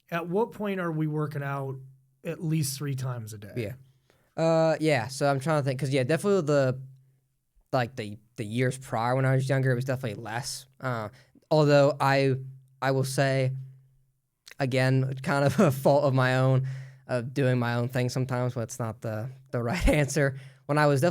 at what point are we working out at least 3 times a day? So I'm trying to think, because definitely the years prior when I was younger, it was definitely less. Although I will say, again, kind of a fault of my own, of doing my own thing sometimes, but it's not the right answer. When I was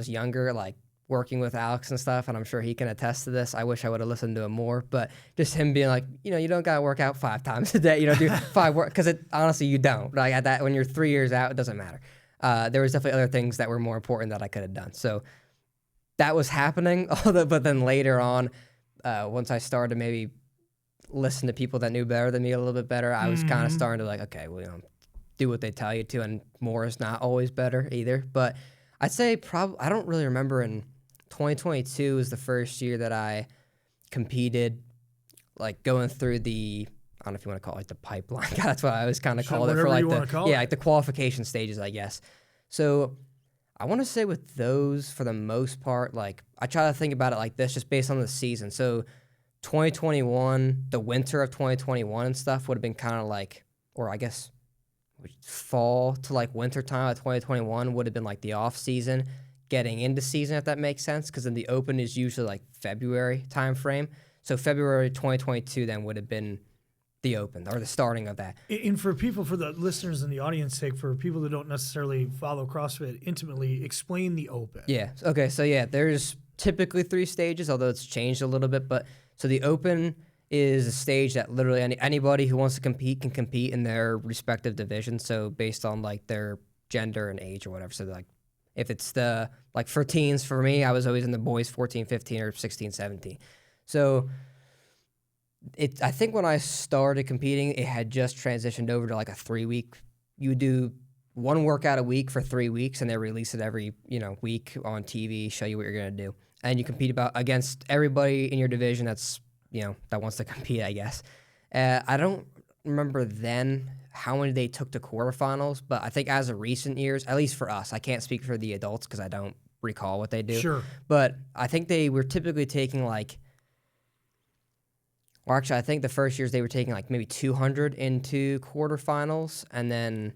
younger, like working with Alex and stuff, and I'm sure he can attest to this. I wish I would have listened to him more, but just him being like, you don't gotta work out 5 times a day. You don't do 5 work, because honestly you don't. Like at that, when you're 3 years out, it doesn't matter. There was definitely other things that were more important that I could have done. So that was happening. But then later on, once I started to maybe listen to people that knew better than me a little bit better, I was kind of starting to like, okay, well, do what they tell you to, and more is not always better either. But I'd say I don't really remember. In 2022 was the first year that I competed, like going through the, I don't know if you want to call it like the pipeline. That's what I always kind of called it, for like like the qualification stages, I guess. So I want to say with those, for the most part, like I try to think about it like this, just based on the season. So 2021, the winter of 2021 and stuff would have been kind of like, or I guess fall to like winter time of 2021 would have been like the off season getting into season, if that makes sense, because then the open is usually like February time frame. So February 2022 then would have been the open, or the starting of that. And for the listeners and the audience sake, for people that don't necessarily follow CrossFit intimately, explain the open. Yeah. Okay. So there's typically 3 stages, although it's changed a little bit. But so the open is a stage that literally anybody who wants to compete can compete in their respective division. So based on like their gender and age or whatever. So like if it's like for teens, for me, I was always in the boys 14, 15 or 16, 17. So I think when I started competing, it had just transitioned over to like a 3-week. You would do 1 workout a week for 3 weeks, and they release it every week on TV, show you what you're gonna do, and you compete against everybody in your division that's that wants to compete, I guess. I don't remember then how many they took to quarterfinals, but I think as of recent years, at least for us, I can't speak for the adults because I don't recall what they do. Sure. But I think they were typically taking like, or actually I think the first years they were taking like maybe 200 into quarterfinals, and then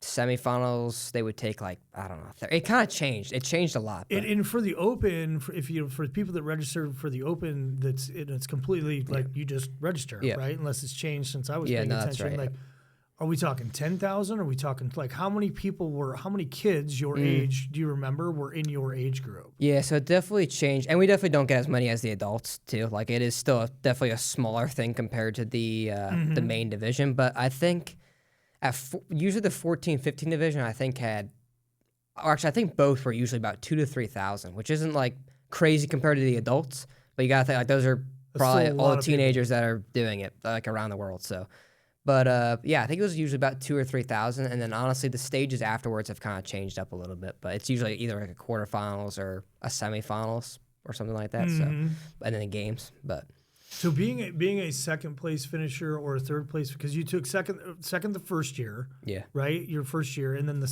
semifinals they would take like, I don't know. It kind of changed. It changed a lot. And for the open, for people that register for the open, it's completely like you just register, right? Unless it's changed since I was paying attention. That's right, like, are we talking 10,000? Are we talking like how many kids your age do you remember were in your age group? Yeah, so it definitely changed, and we definitely don't get as many as the adults too. Like it is still definitely a smaller thing compared to the main division, but I think usually the 14, 15 division, I think I think both were usually about 2,000 to 3,000, which isn't like crazy compared to the adults, but you gotta think like those are probably all the teenagers that are doing it like around the world. So, but I think it was usually about 2,000 or 3,000, and then honestly the stages afterwards have kind of changed up a little bit, but it's usually either like a quarterfinals or a semifinals or something like that. So, and then the games, but. So being a second place finisher or a third place, because you took second the first year, right? Your first year, and then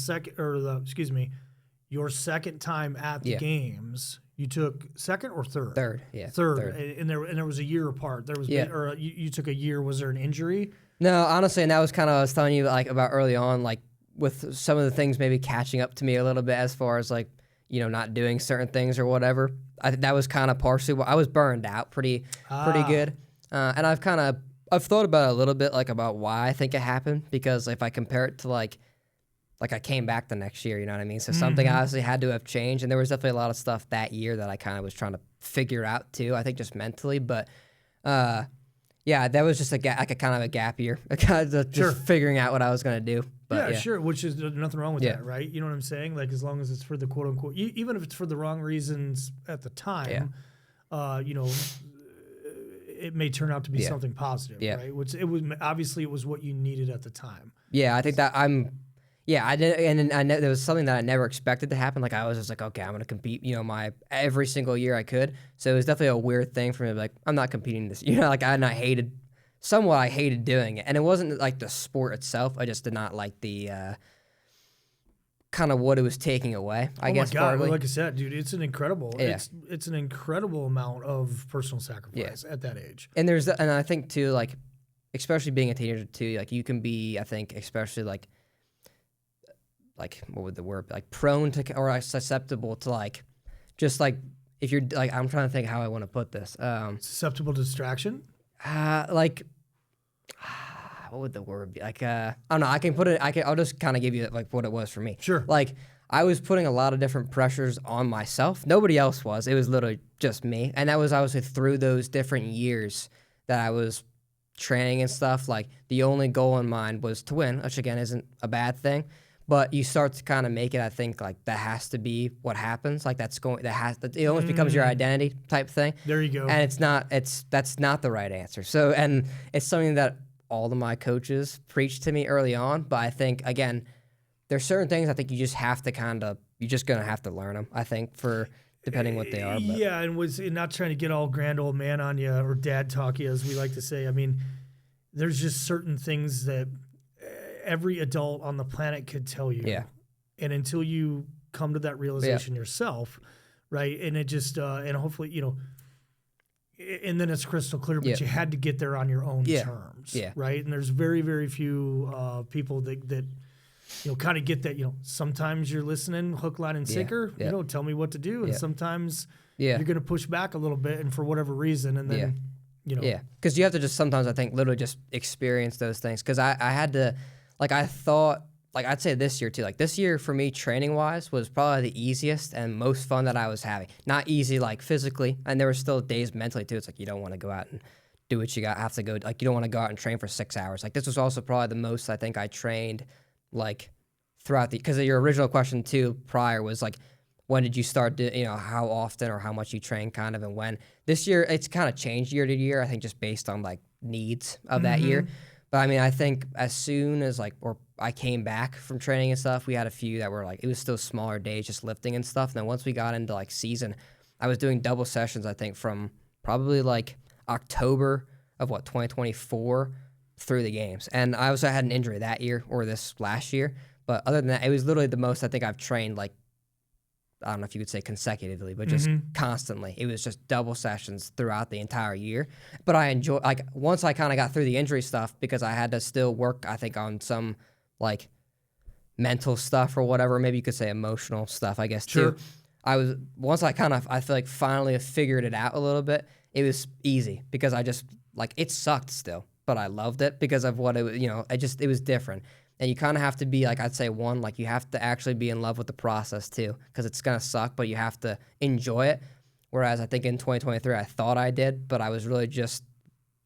your second time at the games, you took second or third? Third, yeah. Third. And there was a year apart. There was or you took a year. Was there an injury? No, honestly, and that was kind of I was telling you like about early on, like with some of the things maybe catching up to me a little bit as far as like not doing certain things or whatever. I think that was kind of partially what I was burned out pretty good. And I've thought about it a little bit, like about why I think it happened, because if I compare it to like I came back the next year, you know what I mean? So something obviously had to have changed, and there was definitely a lot of stuff that year that I kind of was trying to figure out too, I think just mentally, but that was just a kind of a gap year, just figuring out what I was going to do. But sure, which is nothing wrong with that, right? You know what I'm saying? Like as long as it's for the quote unquote, even if it's for the wrong reasons at the time, it may turn out to be something positive, right? Which it was what you needed at the time. Yeah, I think that I did, and there was something that I never expected to happen. Like I was just like, okay, I'm going to compete, my every single year I could. So it was definitely a weird thing for me to be like, I'm not competing this year. Like I hated doing it. And it wasn't like the sport itself. I just did not like the kind of what it was taking away, I guess. Oh my God, partly. well, like I said, dude, it's an incredible amount of personal sacrifice at that age. And I think too, like, especially being a teenager too, like you can be, I think, especially like what would the word be? Like prone to or susceptible to like, just like if you're like, I'm trying to think how I want to put this. Susceptible to distraction? Like, what would the word be? Like, I don't know. I can put it. I'll just kind of give you like what it was for me. Sure. Like, I was putting a lot of different pressures on myself. Nobody else was. It was literally just me. And that was obviously through those different years that I was training and stuff. Like, the only goal in mind was to win, which again isn't a bad thing. But you start to kind of make it, I think, like that has to be what happens. Like it almost becomes your identity type thing. There you go. And that's not the right answer. So, and it's something that all of my coaches preached to me early on. But I think, again, there's certain things I think you just have to you're just going to have to learn them, I think, for depending what they are. But. Yeah, and not trying to get all grand old man on you or dad talk you, as we like to say. I mean, there's just certain things that every adult on the planet could tell you. Yeah. And until you come to that realization yourself, right? And it just, and hopefully, and then it's crystal clear, but you had to get there on your own terms, right? And there's very, very few people that kind of get that, sometimes you're listening hook, line, and sinker, tell me what to do. And sometimes you're going to push back a little bit and for whatever reason, and then, because you have to just sometimes, I think, literally just experience those things. Because I had to, like, I thought, like, I'd say this year too. Like, this year for me, training-wise, was probably the easiest and most fun that I was having. Not easy, like, physically, and there were still days mentally, too. It's like, you don't want to go out and do what you have to go. Like, you don't want to go out and train for 6 hours. Like, this was also probably the most I think I trained, like, throughout because your original question, too, prior was, like, when did you start, how often or how much you train, kind of, and when. This year, it's kind of changed year to year, I think, just based on, like, needs of that year. But, I mean, I think as soon as, like, or I came back from training and stuff, we had a few that were, like, it was still smaller days, just lifting and stuff. And then once we got into, like, season, I was doing double sessions, I think, from probably, like, October of, 2024 through the games. And I also had an injury that year or this last year. But other than that, it was literally the most I think I've trained, like, I don't know if you would say consecutively, but just constantly. It was just double sessions throughout the entire year. But I enjoy, like, once I kind of got through the injury stuff, because I had to still work, I think, on some, like, mental stuff or whatever. Maybe you could say emotional stuff, I guess, too. Once I feel like finally figured it out a little bit, it was easy because I just, like, it sucked still, but I loved it because of what it was, it was different. And you kind of have to be, like, I'd say like you have to actually be in love with the process too, because it's going to suck, but you have to enjoy it. Whereas I think in 2023, I thought I did, but I was really just,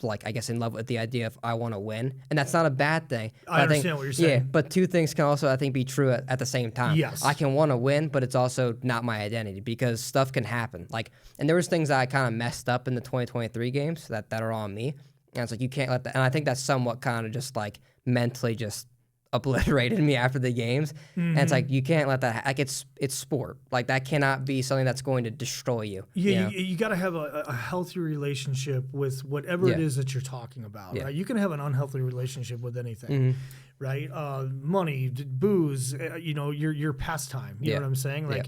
like, I guess in love with the idea of I want to win. And that's not a bad thing. I understand what you're saying. Yeah, but two things can also, I think, be true at the same time. Yes. I can want to win, but it's also not my identity because stuff can happen. Like, and there was things that I kind of messed up in the 2023 games that are on me. And it's like, you can't let that, and I think that's somewhat kind of just, like, mentally just obliterated me after the games. And it's like, you can't let that like it's sport, like that cannot be something that's going to destroy you. You got to have a healthy relationship with whatever it is that you're talking about, right? You can have an unhealthy relationship with anything, right? Money, booze, your pastime, you know what I'm saying? Like,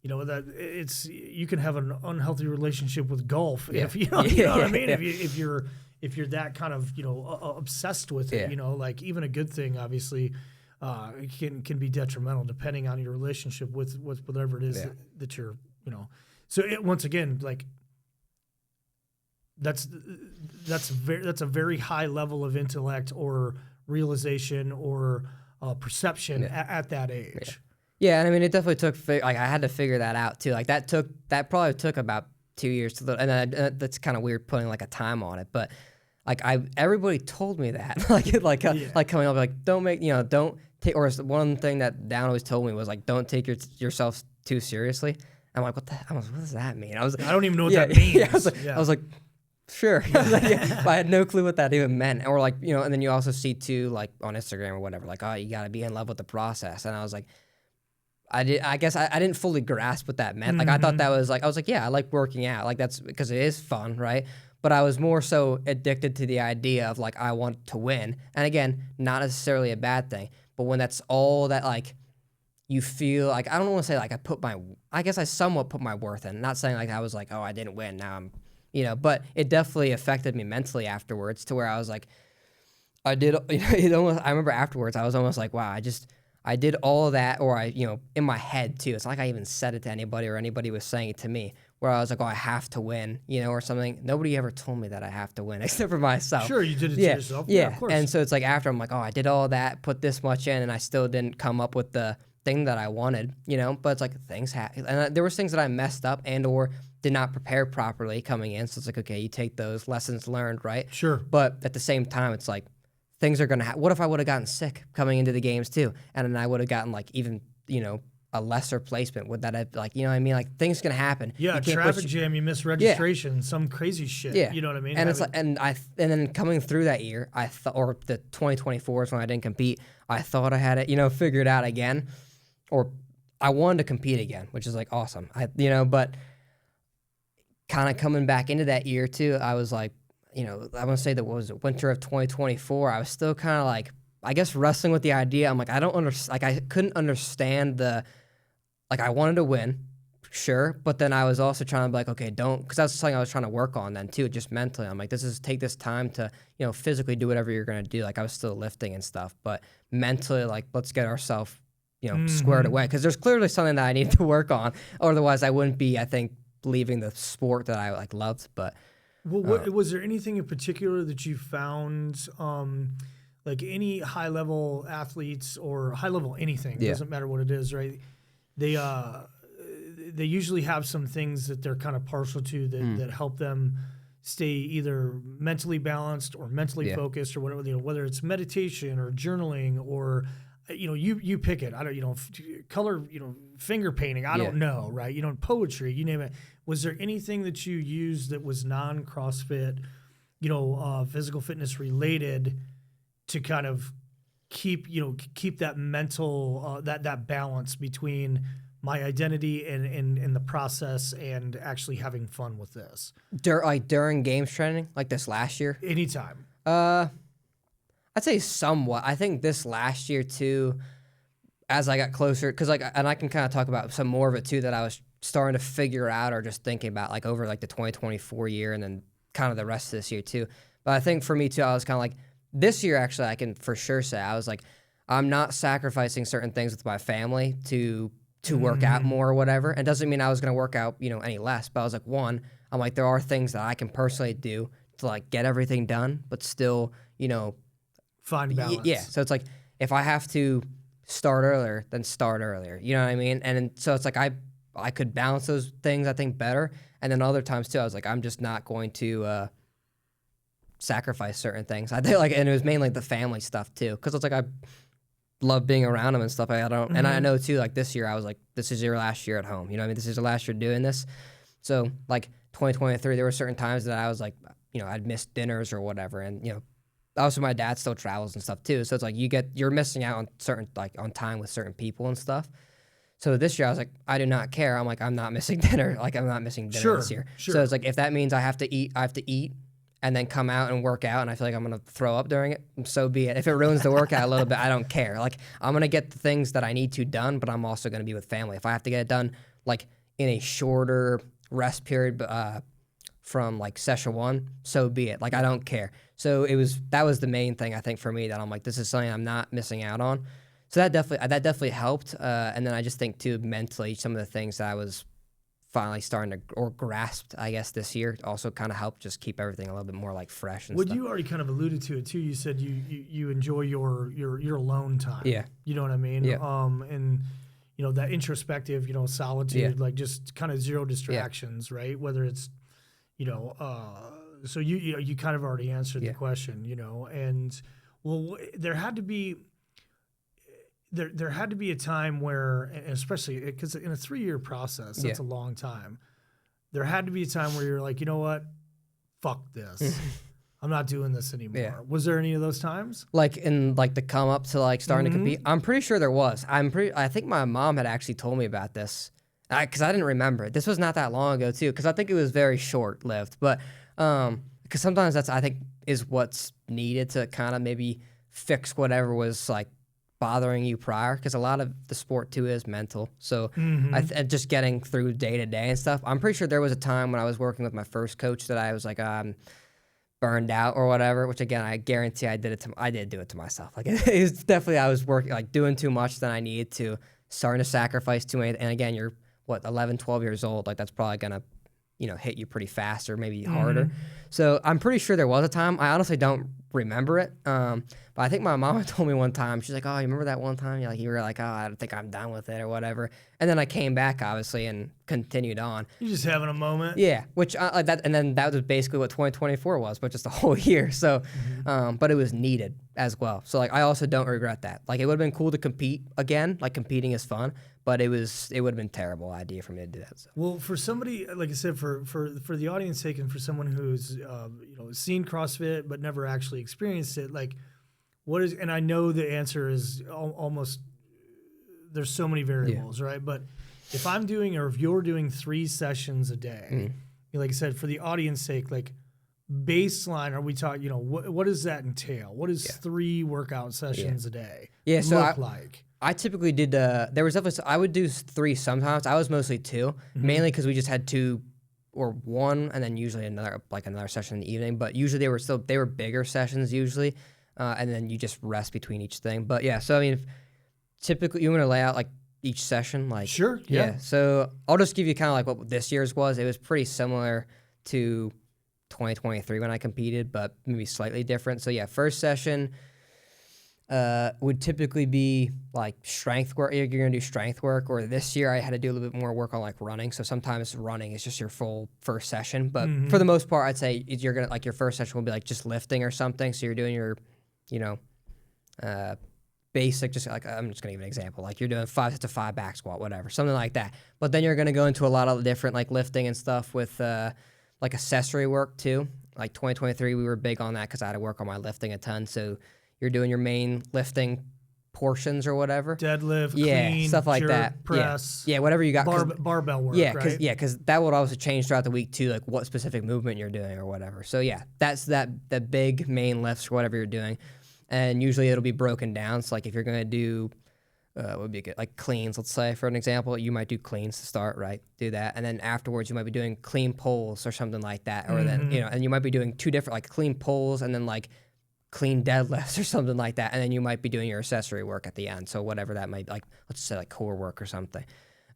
that it's, you can have an unhealthy relationship with golf if you know what I mean? If you're that kind of, obsessed with it, like even a good thing, obviously, can be detrimental depending on your relationship with whatever it is that you're, So once again, like that's a very high level of intellect or realization or perception at that age. Yeah, and I mean, it definitely took. Like, I had to figure that out too. Like that probably took about 2 years to. And that's kind of weird putting like a time on it, but. Like everybody told me that, like coming up, like don't take. Or one thing that Dan always told me was like, don't take yourself too seriously. I'm like, what does that mean? I don't even know what that means. I was like, sure. I was like, yeah, but I had no clue what that even meant. Or like, you know, and then you also see too, like on Instagram or whatever, like, oh, you got to be in love with the process. And I was like, I guess I didn't fully grasp what that meant. Like, I thought that was like, I was like, yeah, I like working out. Like, that's because it is fun, right? But I was more so addicted to the idea of like, I want to win. And again, not necessarily a bad thing. But when that's all that like you feel like, I don't want to say like I guess I somewhat put my worth in. Not saying like I was like, oh, I didn't win. Now I'm, you know, but it definitely affected me mentally afterwards to where I was like, I did, it almost, I remember afterwards, I was almost like, wow, I did all of that, or you know, in my head too. It's not like I even said it to anybody or anybody was saying it to me, where I was like, oh, I have to win, you know, or something. Nobody ever told me that I have to win except for myself. Sure, you did it to Yeah, yourself. yeah. Of course. And so it's like after I'm like, oh, I did all that, put this much in, and I still didn't come up with the thing that I wanted, you know. But it's like things happen, and there was things that I messed up and or did not prepare properly coming in. So it's like, okay, you take those lessons learned, right? Sure. But at the same time, it's like things are gonna. What if I would have gotten sick coming into the games too, and then I would have gotten like even, you know, a lesser placement? Would that have, like, you know what I mean? Like, things can happen. Yeah, traffic jam, you miss registration, some crazy shit. Yeah. You know what I mean? And it's like, and then coming through that year, I thought, or the 2024 is when I didn't compete, I thought I had it, you know, figured out again, or I wanted to compete again, which is like awesome. You know, but kind of coming back into that year too, I was like, you know, I want to say that was it, winter of 2024. I was still kind of like, I guess, wrestling with the idea. I'm like, I don't understand. Like, I couldn't understand like, I wanted to win, sure, but then I was also trying to be like, okay, because that's something I was trying to work on then too, just mentally. I'm like, take this time to, you know, physically do whatever you're gonna do. Like, I was still lifting and stuff, but mentally, like, let's get ourselves, you know, squared away, because there's clearly something that I need to work on. Otherwise, I wouldn't be, I think, leaving the sport that I like loved. But well, was there anything in particular that you found? Like any high level athletes or high level anything, doesn't matter what it is, right? They usually have some things that they're kind of partial to that help them stay either mentally balanced or mentally focused or whatever, you know, whether it's meditation or journaling or, you know, you pick it. I don't, you know, color, you know, finger painting. I don't know, right? You know, poetry, you name it. Was there anything that you used that was non-CrossFit, you know, physical fitness related to kind of keep that mental, that balance between my identity and the process and actually having fun with this? During games training, like this last year? Anytime. I'd say somewhat. I think this last year too, as I got closer, because like, and I can kind of talk about some more of it too that I was starting to figure out or just thinking about like over like the 2024 year and then kind of the rest of this year too. But I think for me too, I was kind of like, this year actually I can for sure say I was like, I'm not sacrificing certain things with my family to work out more or whatever. And doesn't mean I was going to work out, you know, any less. But I was like, I'm like, there are things that I can personally do to like get everything done, but still, you know, find balance. Yeah. So it's like, if I have to start earlier, then start earlier. You know what I mean? And so it's like, I could balance those things, I think, better. And then other times too, I was like, I'm just not going to sacrifice certain things. I think like, and it was mainly the family stuff too. Cause it's like, I love being around them and stuff. And I know too, like this year, I was like, this is your last year at home. You know what I mean? This is your last year doing this. So like 2023, there were certain times that I was like, you know, I'd miss dinners or whatever. And, you know, also my dad still travels and stuff too. So it's like, you're missing out on certain, like on time with certain people and stuff. So this year I was like, I do not care. I'm like, I'm not missing dinner. Like I'm not missing dinner this year. Sure. So it's like, if that means I have to eat and then come out and work out and I feel like I'm going to throw up during it, so be it. If it ruins the workout a little bit, I don't care. Like I'm going to get the things that I need to done, but I'm also going to be with family. If I have to get it done like in a shorter rest period from like session one, so be it. Like I don't care. So that was the main thing I think for me, that I'm like, this is something I'm not missing out on. So that definitely helped. And then I just think too, mentally, some of the things that I was finally starting to, or grasped, I guess, this year also kind of helped just keep everything a little bit more like fresh and stuff. You already kind of alluded to it too. You said you enjoy your alone time. Yeah. You know what I mean? Yeah. And you know, that introspective, you know, solitude, like just kind of zero distractions, right? Whether it's, you know, so you kind of already answered the question, you know, and well, there had to be a time where, especially because in a 3-year process, that's a long time. There had to be a time where you're like, you know what, fuck this. I'm not doing this anymore. Yeah. Was there any of those times? Like in like the come up to like starting to compete? I'm pretty sure there was. I think my mom had actually told me about this because I didn't remember it. This was not that long ago too, because I think it was very short lived. But because sometimes that's I think is what's needed to kind of maybe fix whatever was like bothering you prior, because a lot of the sport too is mental. So just getting through day to day and stuff. I'm pretty sure there was a time when I was working with my first coach that I was like, burned out or whatever, which again, I guarantee I did do it to myself. Like it was definitely, I was working, like doing too much than I needed to, starting to sacrifice too many. And again, you're 11, 12 years old. Like that's probably going to, hit you pretty fast or maybe harder. So I'm pretty sure there was a time. I honestly don't remember it. But I think my mom told me one time, she's like, oh, you remember that one time? You were like, oh, I don't think I'm done with it or whatever. And then I came back obviously and continued on. You're just having a moment. Yeah, which like that, and then that was basically what 2024 was, but just a whole year. So, but it was needed as well. So like, I also don't regret that. Like, it would have been cool to compete again. Like, competing is fun, but it would have been a terrible idea for me to do that. So. Well, for somebody, like I said, for the audience sake, and for someone who's seen CrossFit but never actually experienced it, like, what is? And I know the answer is almost. There's so many variables, right? But if I'm doing, or if you're doing 3 sessions a day, like I said, for the audience sake, like baseline, are we talking, what does that entail? What does 3 workout sessions a day look like? I typically did, there was definitely, I would do 3 sometimes. I was mostly 2, mainly because we just had 2 or 1, and then usually another session in the evening. But usually they were bigger sessions usually, and then you just rest between each thing. But yeah, so I mean, typically you want to lay out like each session, like sure, yeah. So I'll just give you kind of like what this year's was. It was pretty similar to 2023 when I competed, but maybe slightly different. So yeah, first session would typically be like strength work. You're gonna do strength work, or this year I had to do a little bit more work on like running. So sometimes running is just your full first session, but for the most part, I'd say you're gonna like your first session will be like just lifting or something. So you're doing your, basic, just like, I'm just gonna give an example, like you're doing 5 sets of 5 back squat, whatever, something like that. But then you're gonna go into a lot of different like lifting and stuff with like accessory work too. Like 2023, we were big on that because I had to work on my lifting a ton. So you're doing your main lifting portions or whatever, deadlift, clean, stuff like jerk, that, press, whatever you got, barbell work, right? Because that would also change throughout the week too, like what specific movement you're doing or whatever. So yeah, that's the big main lifts or whatever you're doing. And usually it'll be broken down. So like if you're going to do, what would be good, like cleans, let's say, for an example, you might do cleans to start, right? Do that. And then afterwards you might be doing clean pulls or something like that. Or then, and you might be doing 2 different, like clean pulls and then like clean deadlifts or something like that. And then you might be doing your accessory work at the end. So whatever that might be, like, let's say like core work or something.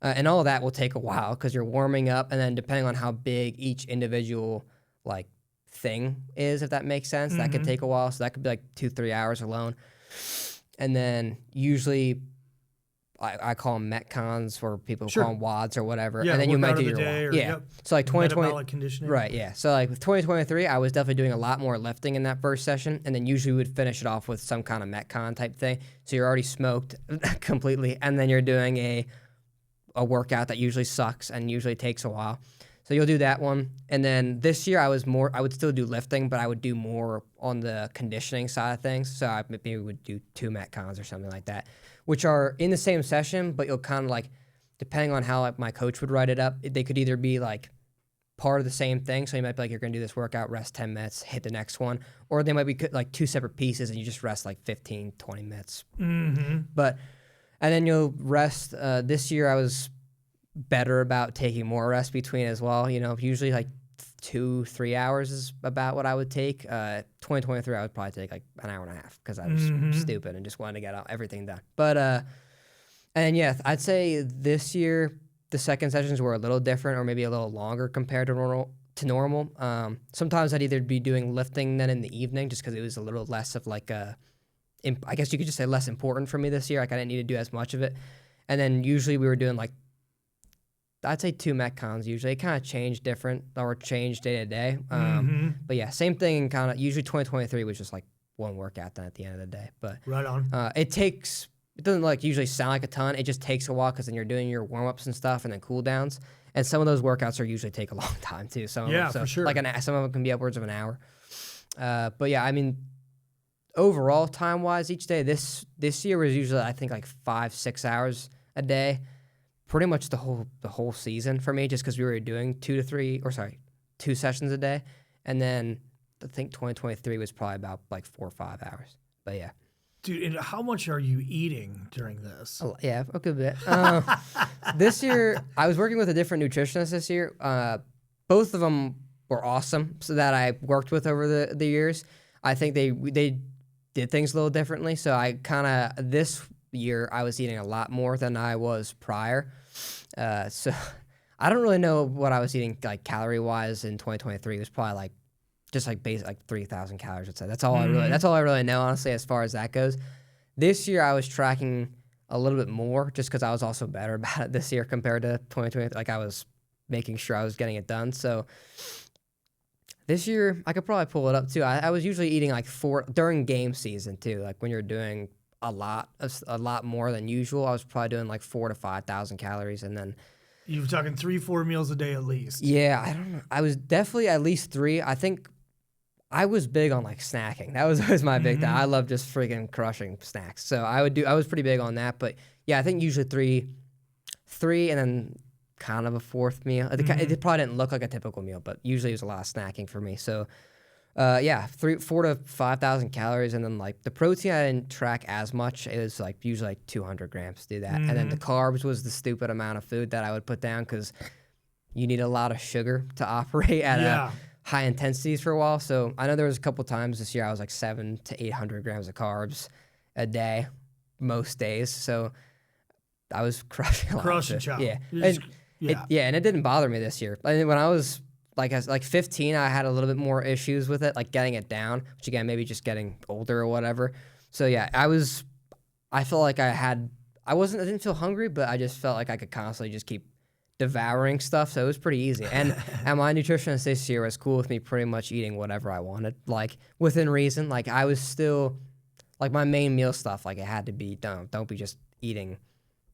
And all of that will take a while because you're warming up. And then depending on how big each individual, like, thing is, if that makes sense, that could take a while. So that could be like 2-3 hours alone. And then usually I call them metcons, or people call them WODs or whatever. Yeah, and then you might do your WOD. So like 2020 metabolic conditioning. Right, yeah. So like with 2023, I was definitely doing a lot more lifting in that first session, and then usually we would finish it off with some kind of metcon type thing. So you're already smoked completely, and then you're doing a workout that usually sucks and usually takes a while. So you'll do that one. And then this year I would still do lifting, but I would do more on the conditioning side of things. So I maybe would do 2 metcons or something like that, which are in the same session, but you'll kind of like, depending on how like my coach would write it up, they could either be like part of the same thing. So you might be like, you're going to do this workout, rest 10 minutes, hit the next one. Or they might be like 2 separate pieces and you just rest like 15, 20 minutes. But, and then you'll rest. This year I was better about taking more rest between as well. Usually like 2-3 hours is about what I would take. 2023, I would probably take like an hour and a half because I was stupid and just wanted to get everything done. But, and yeah, I'd say this year, the second sessions were a little different or maybe a little longer compared to normal. Sometimes I'd either be doing lifting then in the evening just because it was a little less of like I guess you could just say less important for me this year. Like I didn't need to do as much of it. And then usually we were doing like, I'd say 2 metcons usually. It kind of changed day to day. But yeah, same thing. Kind of usually 2023 was just like 1 workout then at the end of the day. But right on. It doesn't like usually sound like a ton. It just takes a while because then you're doing your warm ups and stuff and then cool downs. And some of those workouts are usually take a long time too. Some of them, for sure. Like some of them can be upwards of an hour. But yeah, I mean, overall time wise, each day this year was usually I think like 5-6 hours a day, pretty much the whole season for me, just because we were doing 2 sessions a day, and then I think 2023 was probably about like 4 or 5 hours. But yeah. Dude, and how much are you eating during this? Yeah, a good bit. This year, I was working with a different nutritionist this year. Both of them were awesome, so that I worked with over the years. I think they did things a little differently. So I kind of, this year, I was eating a lot more than I was prior. So I don't really know what I was eating like calorie-wise in 2023. It was probably like just like basic, like 3,000 calories, I'd say. That's all I really know, honestly, as far as that goes. This year I was tracking a little bit more just because I was also better about it this year compared to 2020. Like I was making sure I was getting it done. So this year I could probably pull it up too. I was usually eating like 4 during game season too. Like when you're doing a lot more than usual, I was probably doing like 4,000 to 5,000 calories, and then You were talking 3-4 meals a day at least. yeah, I don't know. I was definitely at least 3. I think I was big on like snacking. That was always my big thing. I love just freaking crushing snacks. So I was pretty big on that. But yeah, I think usually 3 and then kind of a 4th meal. It probably didn't look like a typical meal, but usually it was a lot of snacking for me. So yeah, 4,000 to 5,000 calories, and then like the protein I didn't track as much. It was like usually like 200 grams to do that, and then the carbs was the stupid amount of food that I would put down because you need a lot of sugar to operate at high intensities for a while. So I know there was a couple times this year I was like 700 to 800 grams of carbs a day, most days. So I was crushing a lot. Crushing chop. Yeah. Yeah. And it didn't bother me this year. I mean, when I was like 15, I had a little bit more issues with it, like getting it down, which again, maybe just getting older or whatever. So yeah, I felt like I didn't feel hungry, but I just felt like I could constantly just keep devouring stuff. So it was pretty easy. And my nutritionist this year was cool with me pretty much eating whatever I wanted, like within reason. Like I was still like my main meal stuff, like it had to be done. Don't be just eating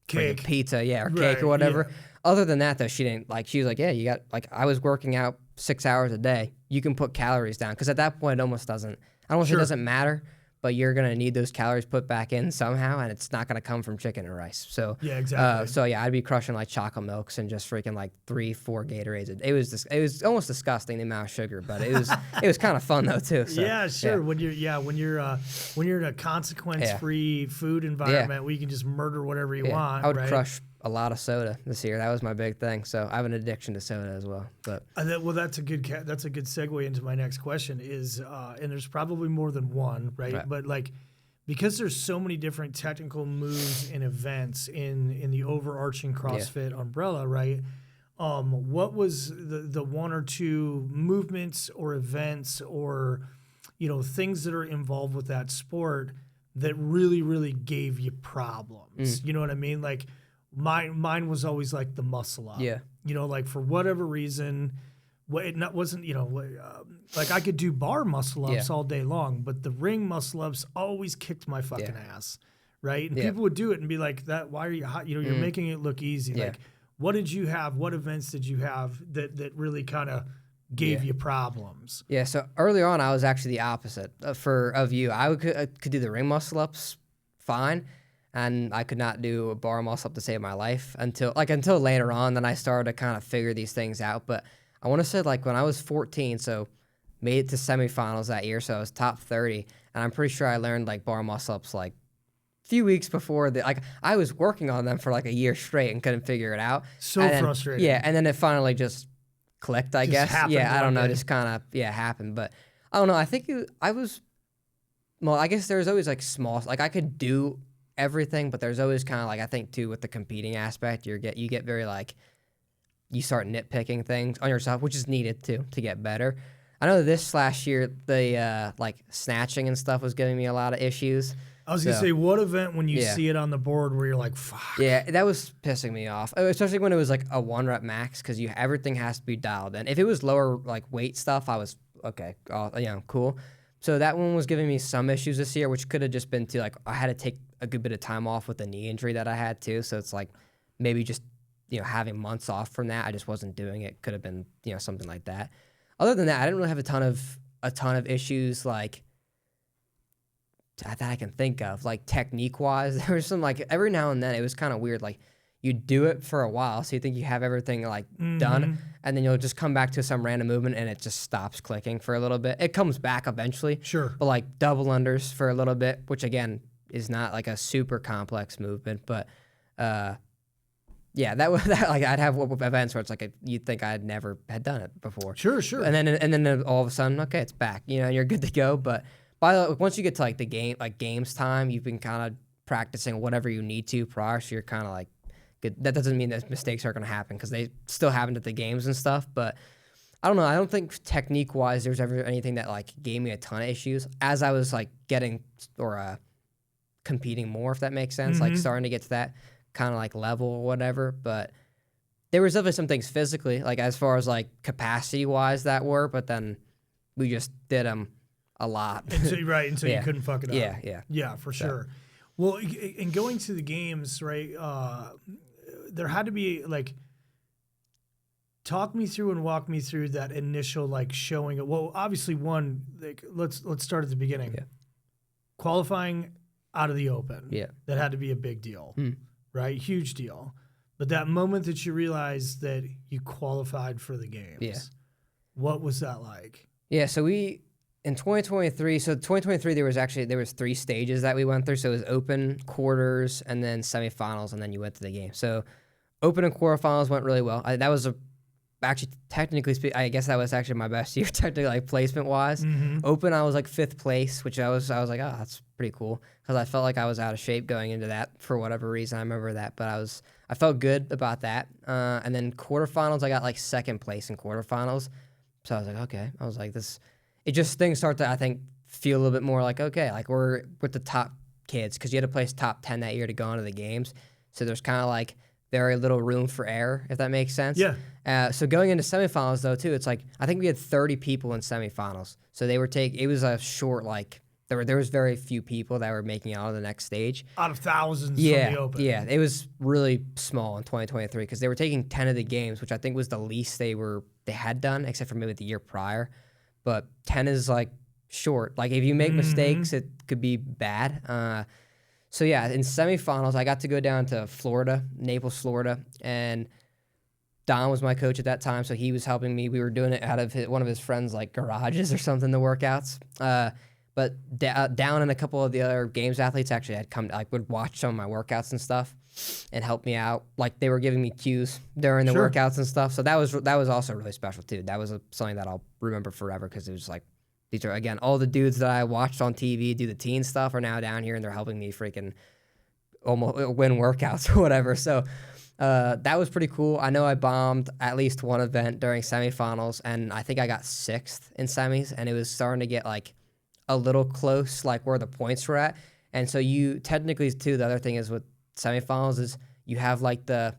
Cake. pizza, or cake or whatever. Yeah. Other than that, though, she was like, yeah, you got, like, I was working out 6 hours a day. You can put calories down. Because at that point, it almost doesn't, I don't want to say it doesn't matter, but you're going to need those calories put back in somehow, and it's not going to come from chicken and rice. So, yeah, exactly. So yeah, I'd be crushing like chocolate milks and just freaking like 3-4 Gatorades. It was almost disgusting, the amount of sugar, but it was kind of fun though too. So, yeah, sure. Yeah. When you're in a consequence-free food environment where you can just murder whatever you want. I would crush a lot of soda this year. That was my big thing. So I have an addiction to soda as well. But well, that's a good segue into my next question. Is and there's probably more than one, right? But like, because there's so many different technical moves and events in the overarching CrossFit umbrella, right? What was the 1 or 2 movements or events or things that are involved with that sport that really gave you problems? You know what I mean? Like mine was always like the muscle up. Yeah. Like for whatever reason, wasn't like I could do bar muscle ups all day long, but the ring muscle ups always kicked my fucking ass, right? And people would do it and be like, "That why are you hot? You're making it look easy." Like, what did you have? What events did you have that really kind of gave you problems? Yeah. So early on, I was actually the opposite of you. I could do the ring muscle ups fine, and I could not do a bar muscle up to save my life until later on. Then I started to kind of figure these things out. But I want to say like when I was 14, so made it to semifinals that year, so I was top 30, and I'm pretty sure I learned like bar muscle ups like a few weeks before I was working on them for like a year straight and couldn't figure it out. Frustrating. Yeah, and then it finally just clicked, I guess. Yeah, I don't know, just kind of happened. But I don't know. I think I guess there was always like small, like I could do everything, but there's always kind of like, I think too, with the competing aspect, you get very like, you start nitpicking things on yourself, which is needed to get better. I know this last year, the like snatching and stuff was giving me a lot of issues. I was going to say, what event when you see it on the board where you're like, fuck? Yeah, that was pissing me off, especially when it was like a 1 rep max, because everything has to be dialed in. If it was lower like weight stuff, I was, okay, cool. So that one was giving me some issues this year, which could have just been like I had to take a good bit of time off with the knee injury that I had too. So it's like maybe just having months off from that. I just wasn't doing it. Could have been, something like that. Other than that, I didn't really have a ton of issues like that I can think of, like technique wise. There was some like every now and then it was kind of weird. Like you do it for a while, so you think you have everything like done, and then you'll just come back to some random movement and it just stops clicking for a little bit. It comes back eventually, sure, but like double unders for a little bit, which again is not like a super complex movement, but yeah, that like I'd have events where it's like you'd think I never had done it before. Sure. And then all of a sudden, okay, it's back. You're good to go. But once you get to like the games time, you've been kind of practicing whatever you need to prior, so you're kind of like good. That doesn't mean that mistakes are going to happen because they still happen at the games and stuff. But I don't know. I don't think technique wise there's ever anything that like gave me a ton of issues as I was like getting or competing more, if that makes sense. Like starting to get to that kind of like level or whatever. But there was definitely some things physically, like as far as like capacity wise that were, but then we just did them a lot. Until you couldn't fuck it up. Yeah, for sure. Well, in going to the games, right, there had to be like, talk me through and walk me through that initial like showing it. Well, obviously one, like, let's start at the beginning. Yeah. Qualifying out of the open. Yeah. That had to be a big deal, right? Huge deal. But that moment that you realized that you qualified for the games, what was that like? Yeah, so in 2023, there was 3 stages that we went through. So it was open, quarters, and then semifinals, and then you went to the game. So open and quarterfinals went really well. That was actually technically speaking, I guess that was actually my best year technically, like placement wise. Open, I was like 5th place, which I was like, oh, that's pretty cool, because I felt like I was out of shape going into that for whatever reason. I remember that, but I felt good about that. And then quarterfinals, I got like 2nd place in quarterfinals. So I was like, okay. I was like, things start to, I think, feel a little bit more like, okay, like we're with the top kids, because you had to place top 10 that year to go into the games. So there's kind of like very little room for error, if that makes sense. Yeah. So going into semifinals, though, too, it's like, I think we had 30 people in semifinals. So it was a short, like, there was very few people that were making it out of the next stage. Out of thousands from the open. Yeah, it was really small in 2023 because they were taking 10 of the games, which I think was the least they had done, except for maybe the year prior. But 10 is like short. Like if you make mistakes, it could be bad. So yeah, in semifinals, I got to go down to Florida, Naples, Florida, and Don was my coach at that time, so he was helping me. We were doing it out of one of his friends' like garages or something, the workouts. But down and a couple of the other games athletes actually had come, like would watch some of my workouts and stuff and help me out. Like they were giving me cues during the workouts and stuff. So that was also really special too. That was something that I'll remember forever, because it was like, these are, again, all the dudes that I watched on TV do the teen stuff are now down here and they're helping me freaking almost win workouts or whatever. So that was pretty cool. I know I bombed at least one event during semifinals, and I think I got 6th in semis, and it was starting to get like a little close, like where the points were at. And so you technically too, the other thing is with semifinals is you have like the,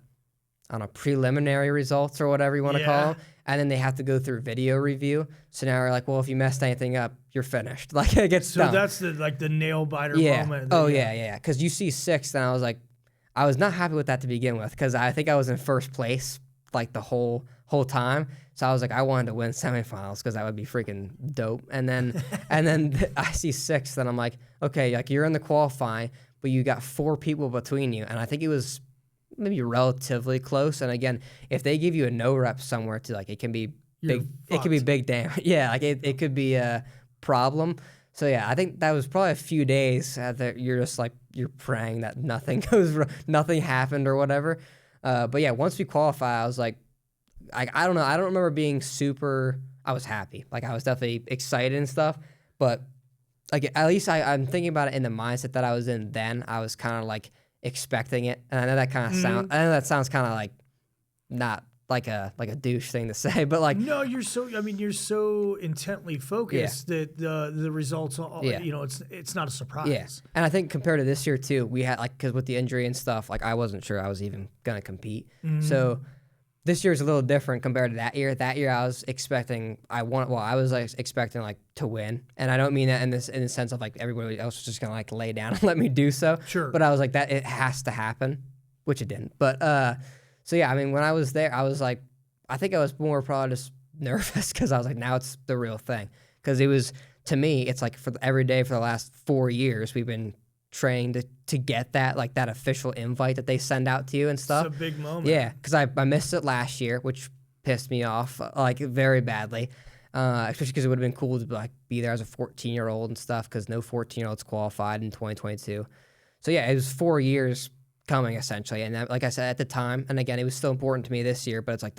I don't know, preliminary results or whatever you want to call them. And then they have to go through video review. So now we're like, well, if you messed anything up, you're finished. Like it gets done. So that's the nail biter moment. Yeah. Because you see 6th, and I was like, I was not happy with that to begin with, because I think I was in 1st place like the whole time. So I was like, I wanted to win semifinals because that would be freaking dope. And then I see 6th, and I'm like, okay, like you're in the qualifying, but you got 4 people between you, and I think it was maybe relatively close. And again, if they give you a no rep somewhere too, like it can be big. It could be big damage. Yeah, like it could be a problem. So yeah, I think that was probably a few days that you're just like, you're praying that nothing happened or whatever. But yeah, once we qualify, I was like, I don't know. I don't remember being super. I was happy. Like I was definitely excited and stuff. But like at least I'm thinking about it in the mindset that I was in then. I was kind of like expecting it, and I know that kind of sounds. I know that sounds kind of like not like a douche thing to say, but like no, you're so intently focused that the results, it's not a surprise. Yeah, and I think compared to this year too, we had like, because with the injury and stuff, like I wasn't sure I was even gonna compete. So this year is a little different compared to that year. That year I was expecting expecting like to win, and I don't mean that in the sense of like everybody else was just gonna like lay down and let me do so. Sure. But I was like, that it has to happen, which it didn't. But So yeah, I mean, when I was there, I was like, I think I was more probably just nervous because I was like, now it's the real thing. Because it was, to me, it's like every day for the last 4 years, we've been training to get that, like that official invite that they send out to you and stuff. It's a big moment. Yeah, because I missed it last year, which pissed me off like very badly. Especially because it would have been cool to like be there as a 14-year-old and stuff, because no 14-year-olds qualified in 2022. So yeah, it was 4 years coming essentially, and that, like I said at the time, and again, it was still important to me this year. But it's like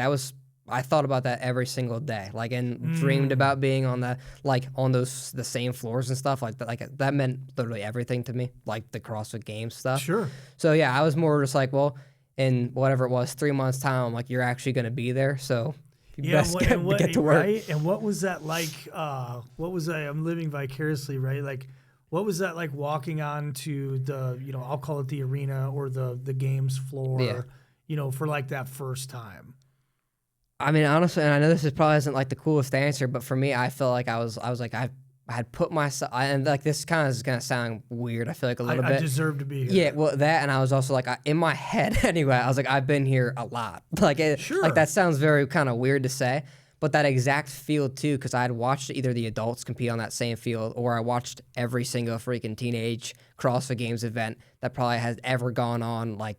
I thought about that every single day, like, and dreamed about being on the the same floors and stuff like that. Like that meant literally everything to me, like the CrossFit Games stuff. Sure. So yeah, I was more just like, well, in whatever it was, 3 months time, like you're actually going to be there, so. Best get to work. Right? And what was that like? What was that? I'm living vicariously, right? Like, what was that like walking on to the, I'll call it the arena or the games floor, for like that first time? I mean, honestly, and I know this probably isn't like the coolest answer, but for me, I feel like I was like, I had put myself, and like this kind of is going to sound weird, I feel like a little bit. I deserve to be here. Yeah, well, that, and I was also like, in my head anyway, I was like, I've been here a lot. Like, Sure. Like that sounds very kind of weird to say, but that exact field too, because I had watched either the adults compete on that same field, or I watched every single freaking teenage CrossFit Games event that probably has ever gone on like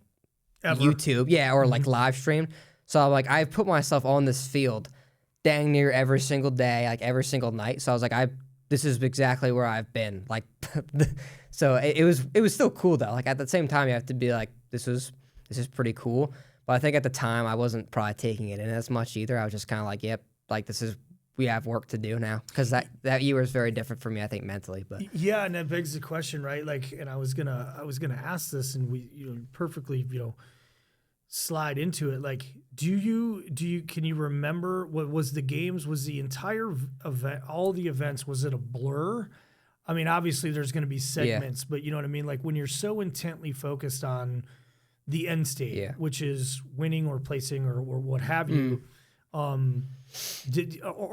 Ever. YouTube, or like live streamed. So I'm like, I put myself on this field dang near every single day, like every single night. So I was like, this is exactly where I've been. Like, so it was still cool though. Like at the same time, you have to be like, this is pretty cool. But I think at the time I wasn't probably taking it in as much either. I was just kind of like, yep, like we have work to do now. Because that year was very different for me, I think, mentally. But yeah, and that begs the question, right? Like, and I was gonna ask this, and we perfectly slide into it. Like, can you remember what was the games? Was the entire event, all the events, was it a blur? I mean, obviously there's going to be segments, but you know what I mean? Like when you're so intently focused on the end state, which is winning or placing or what have you, or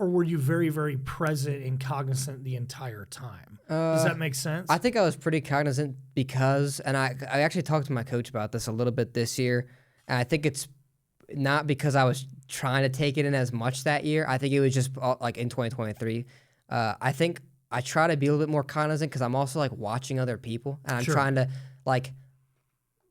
were you very, very present and cognizant the entire time? Does that make sense? I think I was pretty cognizant because, and I actually talked to my coach about this a little bit this year, and I think it's not because I was trying to take it in as much that year. I think it was just like in 2023. I think I try to be a little bit more cognizant because I'm also like watching other people, and I'm trying to like,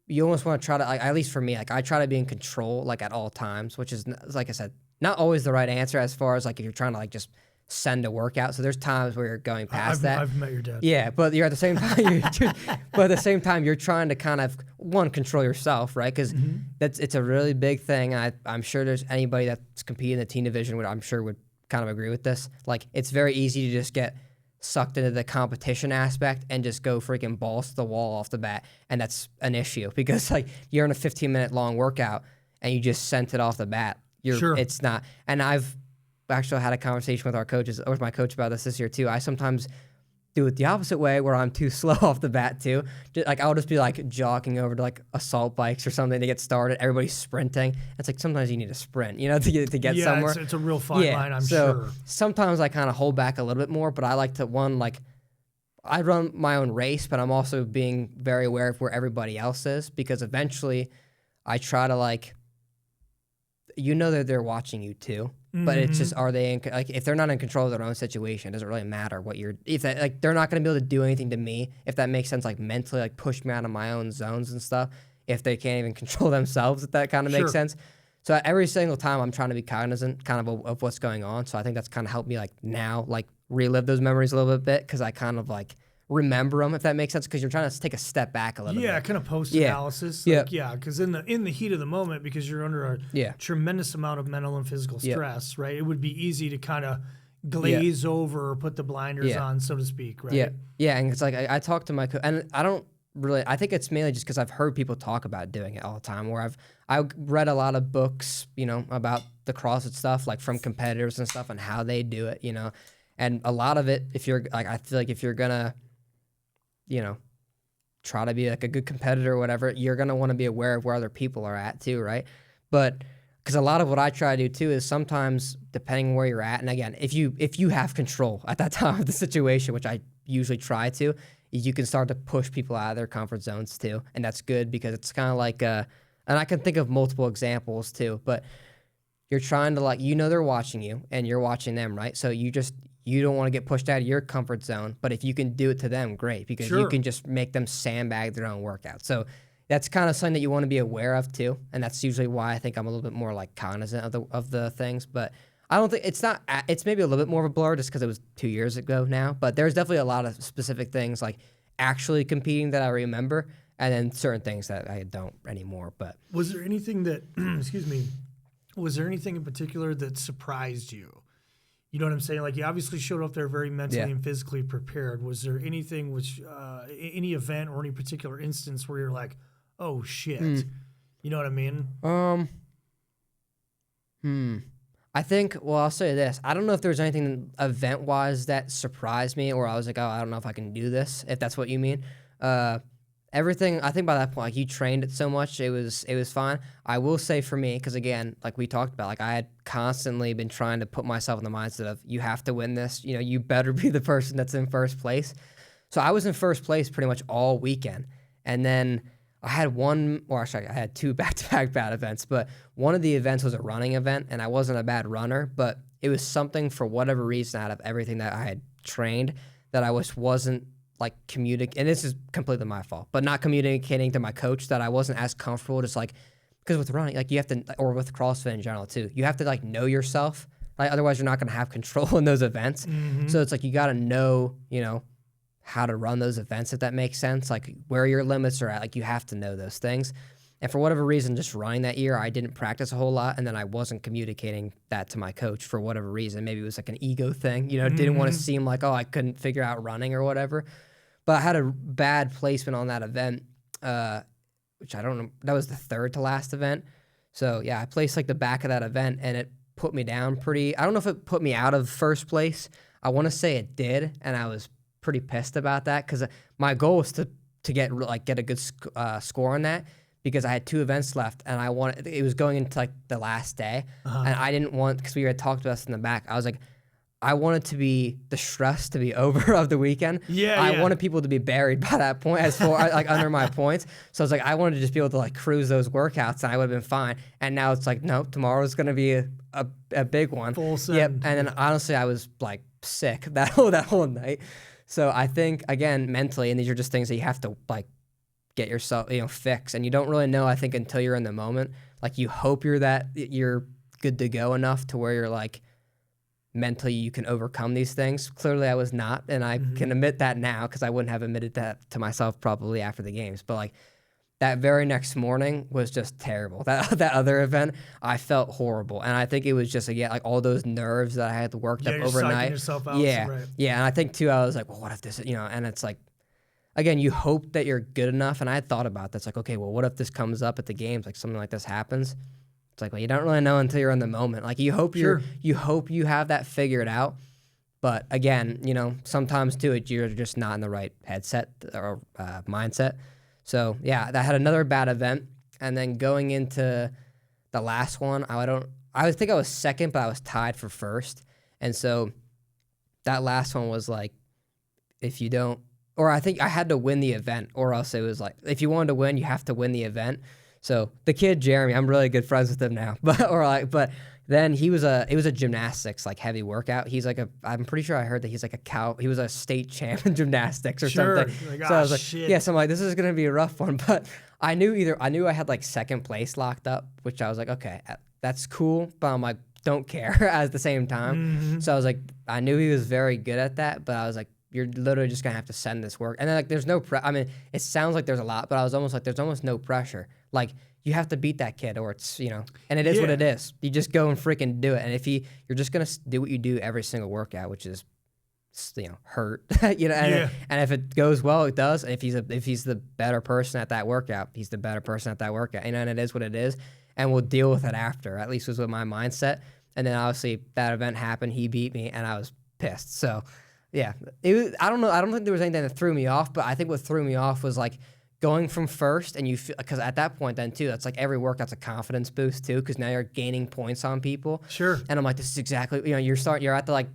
you almost want to try to, like, at least for me, like I try to be in control like at all times, which is, like I said, not always the right answer as far as like if you're trying to like just send a workout. So there's times where you're going past that. I've met your dad. Yeah, but you're at the same time, but at the same time, you're trying to kind of control yourself, right? Because it's a really big thing. I'm sure there's anybody that's competing in the teen division would kind of agree with this. Like it's very easy to just get sucked into the competition aspect and just go freaking balls to the wall off the bat, and that's an issue because like you're in a 15-minute long workout and you just sent it off the bat. It's not, and I've actually had a conversation with my coach about this year too. I sometimes do it the opposite way where I'm too slow off the bat too. Like I'll just be like jogging over to like assault bikes or something to get started. Everybody's sprinting. It's like sometimes you need a sprint, to get somewhere. It's a real fine line, I'm so sure. Sometimes I kind of hold back a little bit more, but I like to I run my own race, but I'm also being very aware of where everybody else is because eventually I try to like, that they're watching you too. But it's just, are they if they're not in control of their own situation, it doesn't really matter what they're not going to be able to do anything to me, if that makes sense, like mentally, like push me out of my own zones and stuff, if they can't even control themselves, if that kind of makes sense. So every single time I'm trying to be cognizant kind of what's going on. So I think that's kind of helped me like now, like relive those memories a little bit because I kind of like remember them, if that makes sense, because you're trying to take a step back a little bit. Yeah, kind of post-analysis. Because in the heat of the moment, because you're under a tremendous amount of mental and physical stress, right? It would be easy to kind of glaze over or put the blinders on, so to speak, right? Yeah, and it's like I talked to my coach, and I think it's mainly just because I've heard people talk about doing it all the time, where I read a lot of books, about the CrossFit stuff, like from competitors and stuff and how they do it, and a lot of it, if you're like, I feel like if you're gonna try to be like a good competitor or whatever, you're going to want to be aware of where other people are at too, right? But because a lot of what I try to do too is sometimes, depending on where you're at, and again, if you have control at that time of the situation, which I usually try to, you can start to push people out of their comfort zones too. And that's good because it's kind of like And I can think of multiple examples too, but you're trying to like, they're watching you and you're watching them, right? So you don't want to get pushed out of your comfort zone, but if you can do it to them, great, because you can just make them sandbag their own workout. So that's kind of something that you want to be aware of too. And that's usually why I think I'm a little bit more like cognizant of the things, but I don't think it's maybe a little bit more of a blur just because it was 2 years ago now, but there's definitely a lot of specific things like actually competing that I remember, and then certain things that I don't anymore. But was there anything that, excuse me, was there anything in particular that surprised you? You know what I'm saying? Like, you obviously showed up there very mentally and physically prepared. Was there anything any event or any particular instance where you're like, oh shit? You know what I mean? I think, well, I'll say this. I don't know if there's anything event-wise that surprised me, or I was like, oh, I don't know if I can do this, if that's what you mean. Everything, I think by that point, like, you trained it so much, it was fine. I will say for me, because again, like we talked about, like I had constantly been trying to put myself in the mindset of, you have to win this. You better be the person that's in first place. So I was in first place pretty much all weekend. And then I had two back-to-back bad events, but one of the events was a running event, and I wasn't a bad runner, but it was something for whatever reason out of everything that I had trained that I wasn't like communicating, and this is completely my fault, but not communicating to my coach that I wasn't as comfortable, just like, because with running, like you have to, or with CrossFit in general too, you have to like know yourself, like otherwise you're not going to have control in those events. So it's like, you got to know, how to run those events, if that makes sense, like where your limits are at, like you have to know those things. And for whatever reason, just running that year, I didn't practice a whole lot, and then I wasn't communicating that to my coach for whatever reason. Maybe it was like an ego thing, didn't want to seem like, oh, I couldn't figure out running or whatever. But I had a bad placement on that event, which I don't know. That was the third to last event. So, yeah, I placed like the back of that event, and it put me down pretty. I don't know if it put me out of first place. I want to say it did, and I was pretty pissed about that because my goal was to get a good score on that, because I had 2 events left, and it was going into like the last day, and I didn't want, because we had talked about this in the back, I was like, I wanted the stress to be over of the weekend. I wanted people to be buried by that point as far like under my points. So I was like, I wanted to just be able to like cruise those workouts, and I would have been fine. And now it's like, nope, tomorrow's going to be a big one. Full send. Yep. And then honestly, I was like sick that whole night. So I think, again, mentally, and these are just things that you have to like get yourself, fix. And you don't really know, I think, until you're in the moment. Like, you hope you're good to go enough to where you're like, mentally you can overcome these things. Clearly I was not, and I can admit that now, because I wouldn't have admitted that to myself probably after the games. But like, that very next morning was just terrible. That other event, I felt horrible, and I think it was just like all those nerves that I had worked up overnight. Yourself out, yeah, right. Yeah, and I think too, I was like, well, what if this, and it's like, again, you hope that you're good enough, and I had thought about that. It's like, okay, well, what if this comes up at the games, like something like this happens? It's like, well, you don't really know until you're in the moment. Like, you hope you have that figured out. But again, sometimes too, you're just not in the right headset or mindset. So yeah, I had another bad event, and then going into the last one, I think I was second, but I was tied for first. And so that last one was like, if you don't, or I think I had to win the event, or else it was like, if you wanted to win, you have to win the event. So the kid Jeremy, I'm really good friends with him now, but then it was a gymnastics like heavy workout. He's like I'm pretty sure I heard that he's like he was a state champ in gymnastics or something. Like, so I was like, shit. yeah, so I'm like, this is gonna be a rough one. But I knew I had like second place locked up, which I was like, okay, that's cool, but I'm like, don't care at the same time. So I was like, I knew he was very good at that, but I was like, you're literally just gonna have to send this work. And then like, there's no I mean, it sounds like there's a lot, but I was almost like, there's almost no pressure. Like, you have to beat that kid, or it's, and it is what it is. You just go and freaking do it. And if you're just going to do what you do every single workout, which is, hurt, and if it goes well, it does. And if he's the better person at that workout, he's the better person at that workout. And it is what it is. And we'll deal with it after, at least was with my mindset. And then obviously that event happened. He beat me, and I was pissed. So yeah, I don't know. I don't think there was anything that threw me off, but I think what threw me off was like, going from first, and you feel, because at that point then too, that's like every workout's a confidence boost too, because now you're gaining points on people. Sure. And I'm like, this is exactly, you're at the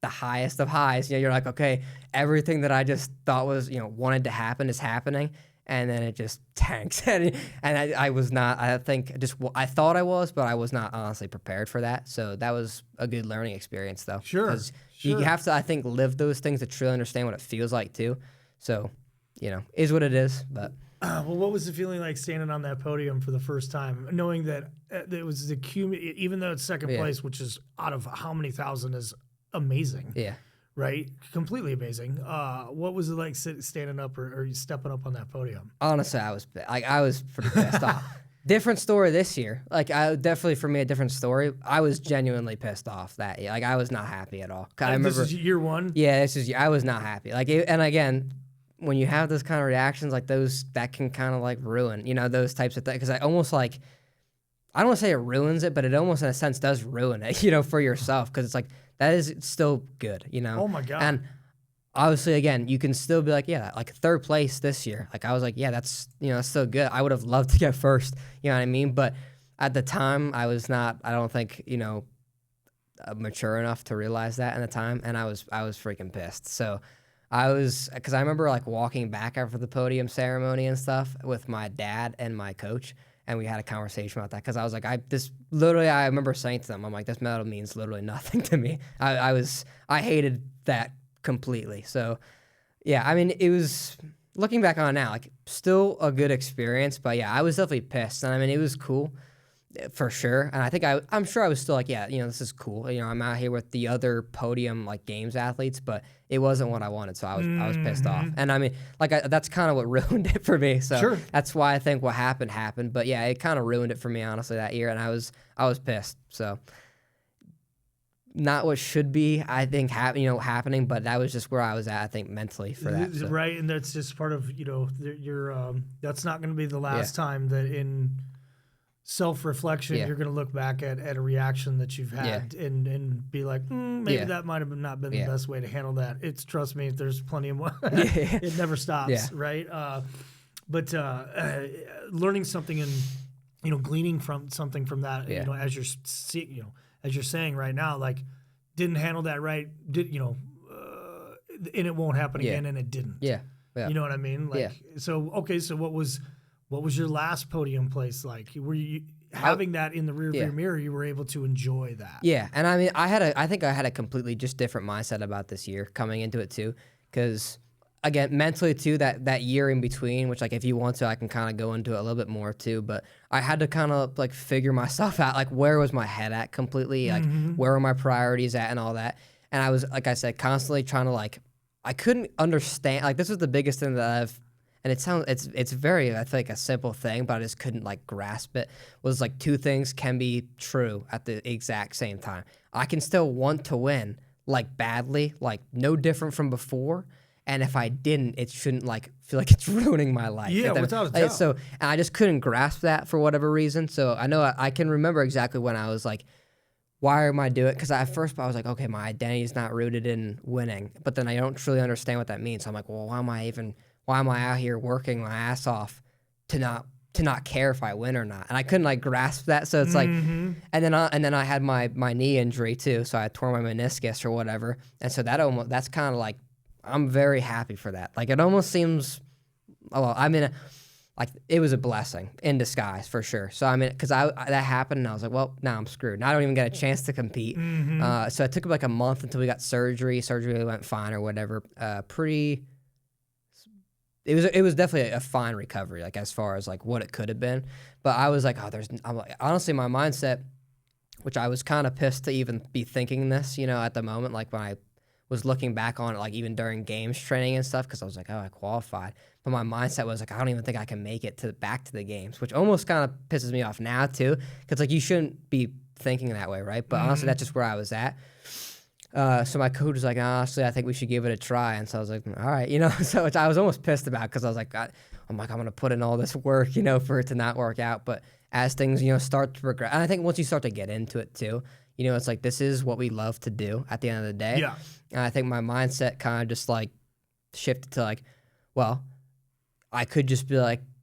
highest of highs. You're like, okay, everything that I just thought was, wanted to happen is happening. and then it just tanks. And I was not, I think just, I thought I was, but I was not honestly prepared for that. So that was a good learning experience though. Sure. Because you have to, I think, live those things to truly understand what it feels like too. So, is what it is, but. Well, what was the feeling like standing on that podium for the first time, knowing that it was the even though it's second place, which is out of how many thousand is amazing. Yeah. Right? Completely amazing. What was it like standing up or stepping up on that podium? Honestly, I was pretty pissed off. Different story this year. Definitely for me a different story. I was genuinely pissed off that year. I was not happy at all. I remember, this is year one? Yeah, I was not happy. And again, when you have those kind of reactions like those, that can kind of ruin, those types of things. Because I almost I don't want to say it ruins it, but it almost in a sense does ruin it, for yourself. Because it's that is still good, Oh my God. And obviously, again, you can still be third place this year. I was like, yeah, that's, that's still good. I would have loved to get first, you know what I mean? But at the time, I was not, I don't think, mature enough to realize that in the time. And I was freaking pissed. So because I remember walking back after the podium ceremony and stuff with my dad and my coach, and we had a conversation about that because I was like, I remember saying to them, I'm like, this medal means literally nothing to me. I hated that completely. So, yeah, I mean, it was, looking back on it now, still a good experience, but yeah, I was definitely pissed, and I mean, it was cool. For sure. And I think I'm sure I was still yeah, this is cool. I'm out here with the other podium games athletes, but it wasn't what I wanted. So I was pissed off. And I mean, that's kind of what ruined it for me. So sure. That's why I think what happened. But yeah, it kind of ruined it for me, honestly, that year. And I was pissed. So not what should be, I think, happening, but that was just where I was at, I think, mentally for that. So. Right. And that's just part of, your, that's not going to be the last time that in self-reflection, you're going to look back at a reaction that you've had and be like, maybe that might have not been the best way to handle that. Trust me, there's plenty of more. It never stops, right? But learning something and, gleaning from something from that, as you're saying right now, didn't handle that right, and it won't happen again, and it didn't. Yeah. You know what I mean? So, okay, so what was your last podium place like? Were you having that in the rearview mirror? You were able to enjoy that. Yeah, and I mean, I think I had a completely just different mindset about this year coming into it too, because again, mentally too, that year in between, which if you want to, I can kind of go into it a little bit more too. But I had to kind of figure myself out, where was my head at completely, where were my priorities at, and all that. And I was, like I said, constantly trying to I couldn't understand. This was the biggest thing that and it's very, I think, a simple thing, but I just couldn't grasp it. Was two things can be true at the exact same time. I can still want to win badly, no different from before. And if I didn't, it shouldn't feel like it's ruining my life. Yeah, without a doubt. So, and I just couldn't grasp that for whatever reason. So I know I can remember exactly when I was why am I doing it? Because at first I was okay, my identity is not rooted in winning. But then I don't truly understand what that means. So I'm well, why am I out here working my ass off to not care if I win or not? And I couldn't grasp that. So it's and then I had my knee injury too. So I tore my meniscus or whatever. And so that's kind of I'm very happy for that. It almost seems, it was a blessing in disguise for sure. So I mean, because that happened, and I was well, now I'm screwed. Now I don't even get a chance to compete. So it took a month until we got surgery. Surgery went fine or whatever. It was definitely a fine recovery, as far as what it could have been. But I was honestly, my mindset, which I was kind of pissed to even be thinking this, at the moment, when I was looking back on it, even during games training and stuff, because I was oh, I qualified. But my mindset was I don't even think I can make it back to the games, which almost kind of pisses me off now too, because you shouldn't be thinking that way, right? But honestly, that's just where I was at. So my coach was honestly, I think we should give it a try. And so I was all right, so I was almost pissed about, because I was I'm going to put in all this work, for it to not work out. But as things, start to progress, and I think once you start to get into it too, it's this is what we love to do at the end of the day. Yeah. And I think my mindset kind of just shifted to well, I could just be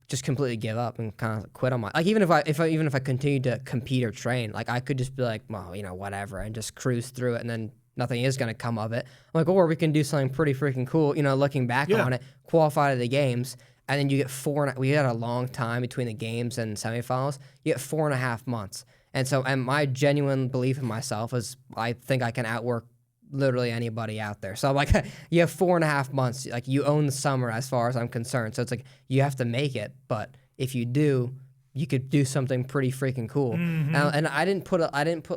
just completely give up and kind of quit on my, even if I continued to compete or train, I could just be well, whatever, and just cruise through it, and then nothing is going to come of it. Or we can do something pretty freaking cool, looking back on it, qualify to the games, and then you get we had a long time between the games and semifinals. You get 4.5 months. And so, and my genuine belief in myself is I think I can outwork literally anybody out there. So I'm like, you have 4.5 months. Like, you own the summer as far as I'm concerned. So it's like, you have to make it. But if you do, you could do something pretty freaking cool. And I didn't put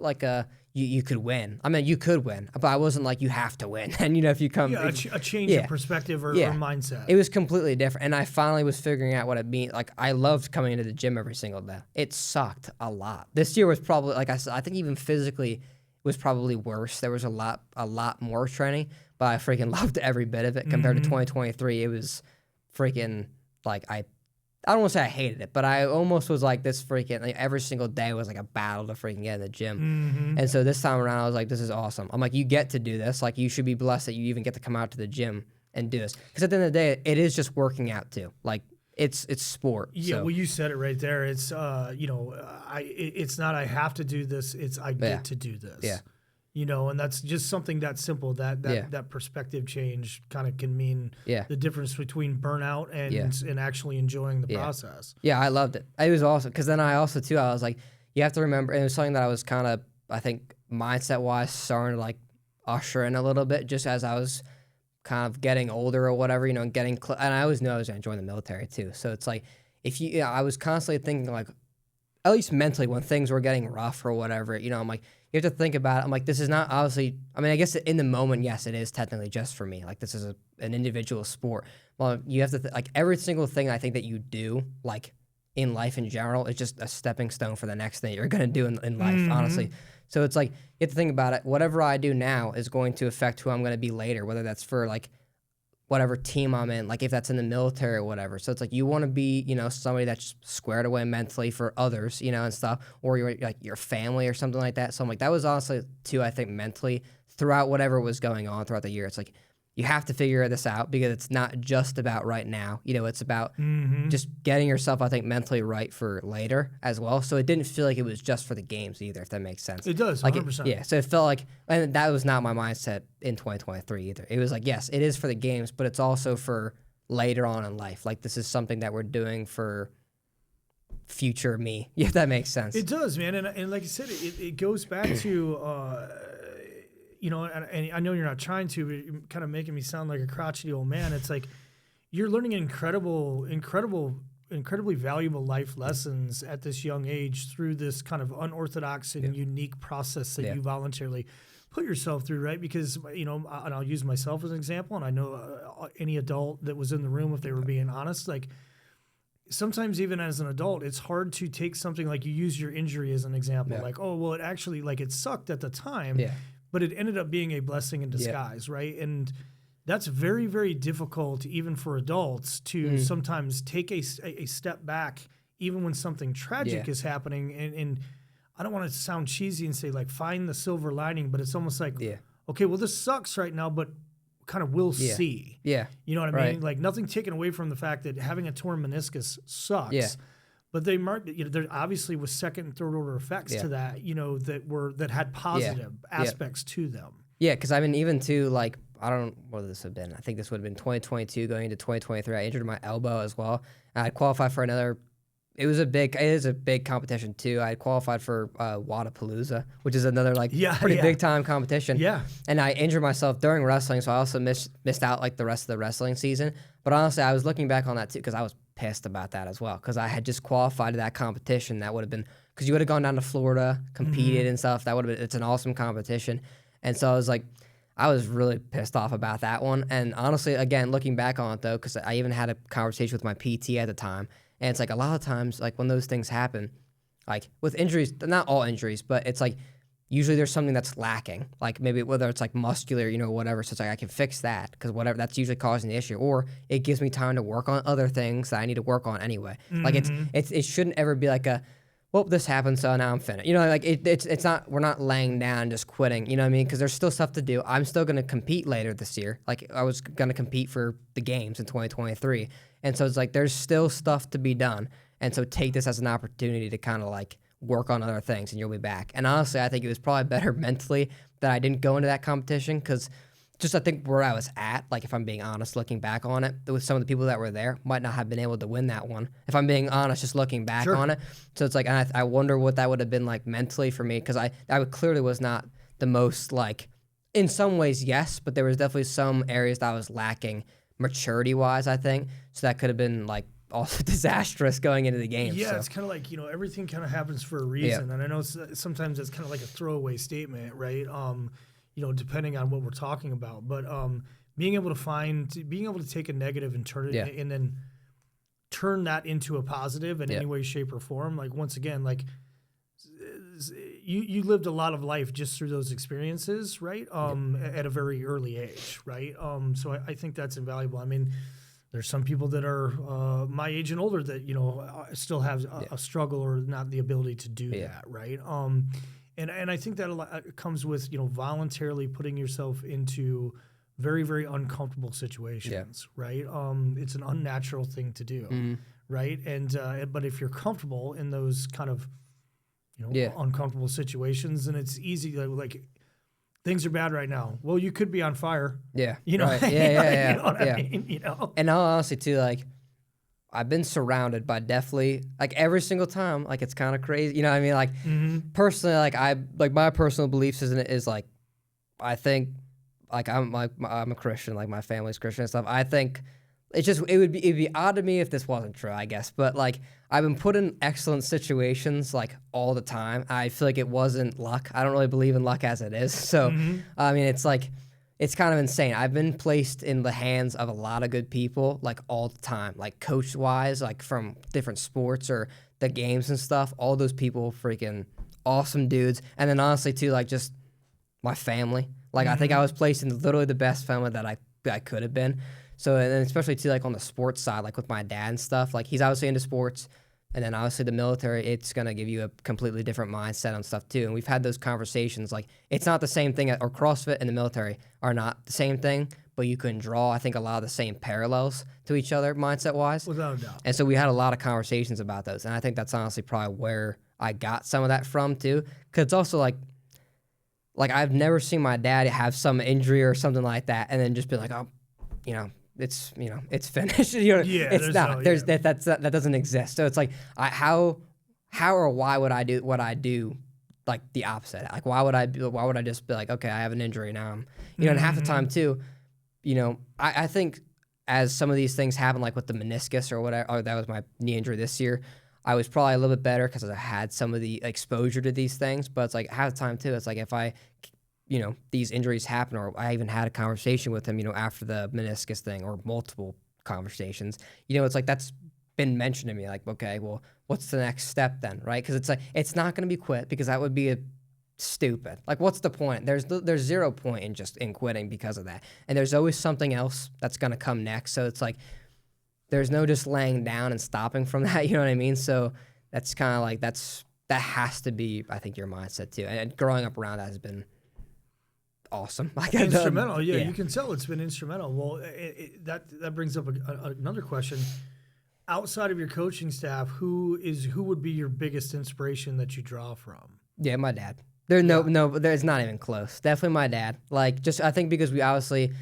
like you could win. I mean, you could win, but I wasn't like, you have to win. And, if you come... Yeah, a change of perspective or mindset. It was completely different. And I finally was figuring out what it means. Like, I loved coming into the gym every single day. It sucked a lot. This year was probably, like I said, I think even physically was probably worse. There was a lot more training, but I freaking loved every bit of it. Compared to 2023, it was freaking, like, I don't want to say I hated it, but I almost was like this freaking, like, every single day was like a battle to freaking get in the gym. And so this time around, I was like, this is awesome. I'm like, you get to do this. Like, you should be blessed that you even get to come out to the gym and do this. Because at the end of the day, it is just working out too. Like, it's sport. Yeah, so. Well, you said it right there. It's, it's not I have to do this. It's I get to do this. Yeah. And that's just something that simple. That perspective change kind of can mean the difference between burnout and actually enjoying the process. Yeah, I loved it. It was awesome. Because then I also, too, I was like, you have to remember, and it was something that I was kind of, I think, mindset-wise, starting to, like, usher in a little bit just as I was kind of getting older or whatever, and and I always knew I was going to join the military, too. So it's like, I was constantly thinking, like, at least mentally, when things were getting rough or whatever, I'm like, you have to think about it. I'm like, this is not obviously, I mean, I guess in the moment, yes, it is technically just for me. Like, this is an individual sport. Well, you have to, like, every single thing I think that you do, like, in life in general, is just a stepping stone for the next thing you're going to do in life, honestly. So it's like, you have to think about it. Whatever I do now is going to affect who I'm going to be later, whether that's for, like, whatever team I'm in, like if that's in the military or whatever. So it's like, you want to be, somebody that's squared away mentally for others, and stuff, or your family or something like that. So I'm like, that was honestly too, I think, mentally throughout whatever was going on throughout the year. It's like, you have to figure this out because it's not just about right now. It's about just getting yourself, I think, mentally right for later as well. So it didn't feel like it was just for the games either, if that makes sense. It does, 100%. Yeah, so it felt like, and that was not my mindset in 2023 either. It was like, yes, it is for the games, but it's also for later on in life. Like, this is something that we're doing for future me, if that makes sense. It does, man. And like I said, it goes back to... and I know you're not trying to, but you're kind of making me sound like a crotchety old man. It's like you're learning incredibly valuable life lessons at this young age through this kind of unorthodox and unique process that you voluntarily put yourself through, right? Because, and I'll use myself as an example, and I know any adult that was in the room, if they were being honest, like, sometimes even as an adult, it's hard to take something like, you use your injury as an example, like, oh, well, it actually, like, it sucked at the time. But it ended up being a blessing in disguise, right? And that's very, very difficult, even for adults, to sometimes take a step back, even when something tragic is happening. And I don't want to sound cheesy and say, like, find the silver lining, but it's almost like, okay, well, this sucks right now, but kind of we'll see. Yeah. You know what I mean? Like, nothing taken away from the fact that having a torn meniscus sucks. Yeah. But they marked, there obviously was second and third order effects to that, that had positive aspects to them. Yeah, because I mean, even to, like, I don't know what this would have been. I think this would have been 2022 going into 2023. I injured my elbow as well. I qualified for another. It is a big competition too. I qualified for Wadapalooza, which is another pretty big time competition. Yeah. And I injured myself during wrestling, so I also missed out like the rest of the wrestling season. But honestly, I was looking back on that too because I was pissed about that as well because I had just qualified to that competition. That would have been because you would have gone down to Florida, competed and stuff. That would have been. It's an awesome competition, and so I was like. I was really pissed off about that one. And honestly, again, looking back on it though, because I even had a conversation with my PT at the time. And it's like a lot of times, like when those things happen, like with injuries, not all injuries, but it's like usually there's something that's lacking. Like maybe whether it's like muscular, whatever. So it's like I can fix that because whatever, that's usually causing the issue. Or it gives me time to work on other things that I need to work on anyway. Like it shouldn't ever be like well, this happened, so now I'm finished. Like it's not, we're not laying down, just quitting, you know what I mean? Because there's still stuff to do. I'm still going to compete later this year. Like I was going to compete for the games in 2023. And so it's like, there's still stuff to be done. And so take this as an opportunity to kind of like work on other things and you'll be back. And honestly, I think it was probably better mentally that I didn't go into that competition because just I think where I was at, like if I'm being honest, looking back on it, with some of the people that were there, might not have been able to win that one. If I'm being honest, just looking back on it. So it's like, I wonder what that would have been like mentally for me, because I clearly was not the most like, in some ways, yes, but there was definitely some areas that I was lacking maturity-wise, I think. So that could have been like also disastrous going into the game. Yeah, so. it's kind of like, everything kind of happens for a reason. And I know sometimes it's kind of like a throwaway statement, right? Depending on what we're talking about. But being able to take a negative and turn it and then turn that into a positive in any way, shape, or form. Like, once again, like you lived a lot of life just through those experiences, right? At a very early age, right? So I think that's invaluable. I mean, there's some people that are my age and older that, still have a struggle or not the ability to do that, right? And I think that comes with, voluntarily putting yourself into very, very uncomfortable situations, right? It's an unnatural thing to do, right? And but if you're comfortable in those kind of, uncomfortable situations, then it's easy. Like things are bad right now. Well, you could be on fire. Yeah. You know. Right. Yeah. You know what I mean? And honestly, too, like I've been surrounded by definitely like every single time. Like it's kind of crazy. You know what I mean? Like personally, like my personal beliefs is like I think like I'm a Christian. Like my family's Christian and stuff. I think it'd be odd to me if this wasn't true, I guess. But like I've been put in excellent situations like all the time. I feel like it wasn't luck. I don't really believe in luck as it is. So I mean, it's like it's kind of insane. I've been placed in the hands of a lot of good people like all the time, like coach wise, like from different sports or the games and stuff. All those people, freaking awesome dudes. And then honestly too, like just my family. Like I think I was placed in literally the best family that I could have been. So, and then especially too, like on the sports side, like with my dad and stuff, like he's obviously into sports, and then obviously the military, it's going to give you a completely different mindset on stuff too. And we've had those conversations, like it's not the same thing, or CrossFit and the military are not the same thing, but you can draw, I think, a lot of the same parallels to each other mindset-wise. Without a doubt. And so we had a lot of conversations about those, and I think that's honestly probably where I got some of that from too, because it's also like I've never seen my dad have some injury or something like that, and then just be like, oh, it's finished. It's not. That doesn't exist. So it's like, how or why would I do what I do, like the opposite? Like why would I just be like, okay, I have an injury now. And half the time too, I think as some of these things happen, like with the meniscus or whatever, or that was my knee injury this year, I was probably a little bit better because I had some of the exposure to these things. But it's like half the time too, it's like if I these injuries happen, or I even had a conversation with him, after the meniscus thing, or multiple conversations, it's like that's been mentioned to me, like, okay, well, what's the next step then, right? Because it's like, it's not going to be quit, because that would be stupid. Like, what's the point? There's 0 point in quitting because of that. And there's always something else that's going to come next. So it's like, there's no just laying down and stopping from that, you know what I mean? So that's kind of like, that has to be, I think, your mindset too. And growing up around that has been awesome. Like instrumental. Yeah, you can tell it's been instrumental. Well, that brings up another question. Outside of your coaching staff, who would be your biggest inspiration that you draw from? Yeah, my dad. There's not even close. Definitely my dad. Like, just I think because we obviously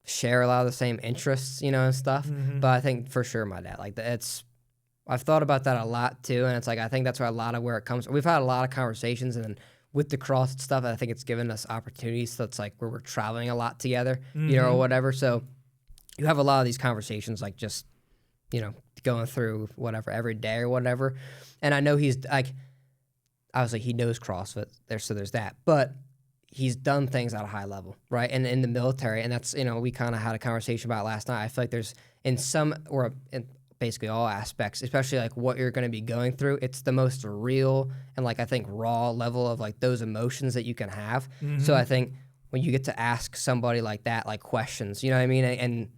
share a lot of the same interests, and stuff. But I think for sure my dad. Like, I've thought about that a lot too, and it's like I think that's where it comes from. We've had a lot of conversations, and then with the CrossFit stuff, I think it's given us opportunities. So it's like where we're traveling a lot together, or whatever. So you have a lot of these conversations, like just, going through whatever every day or whatever. And I know he's like, obviously he knows CrossFit so there's that, but he's done things at a high level, right? And in the military, and that's, we kind of had a conversation about last night. I feel like there's in basically all aspects, especially like what you're going to be going through, it's the most real and like I think raw level of like those emotions that you can have. So I think when you get to ask somebody like that, like questions, you know what I mean, and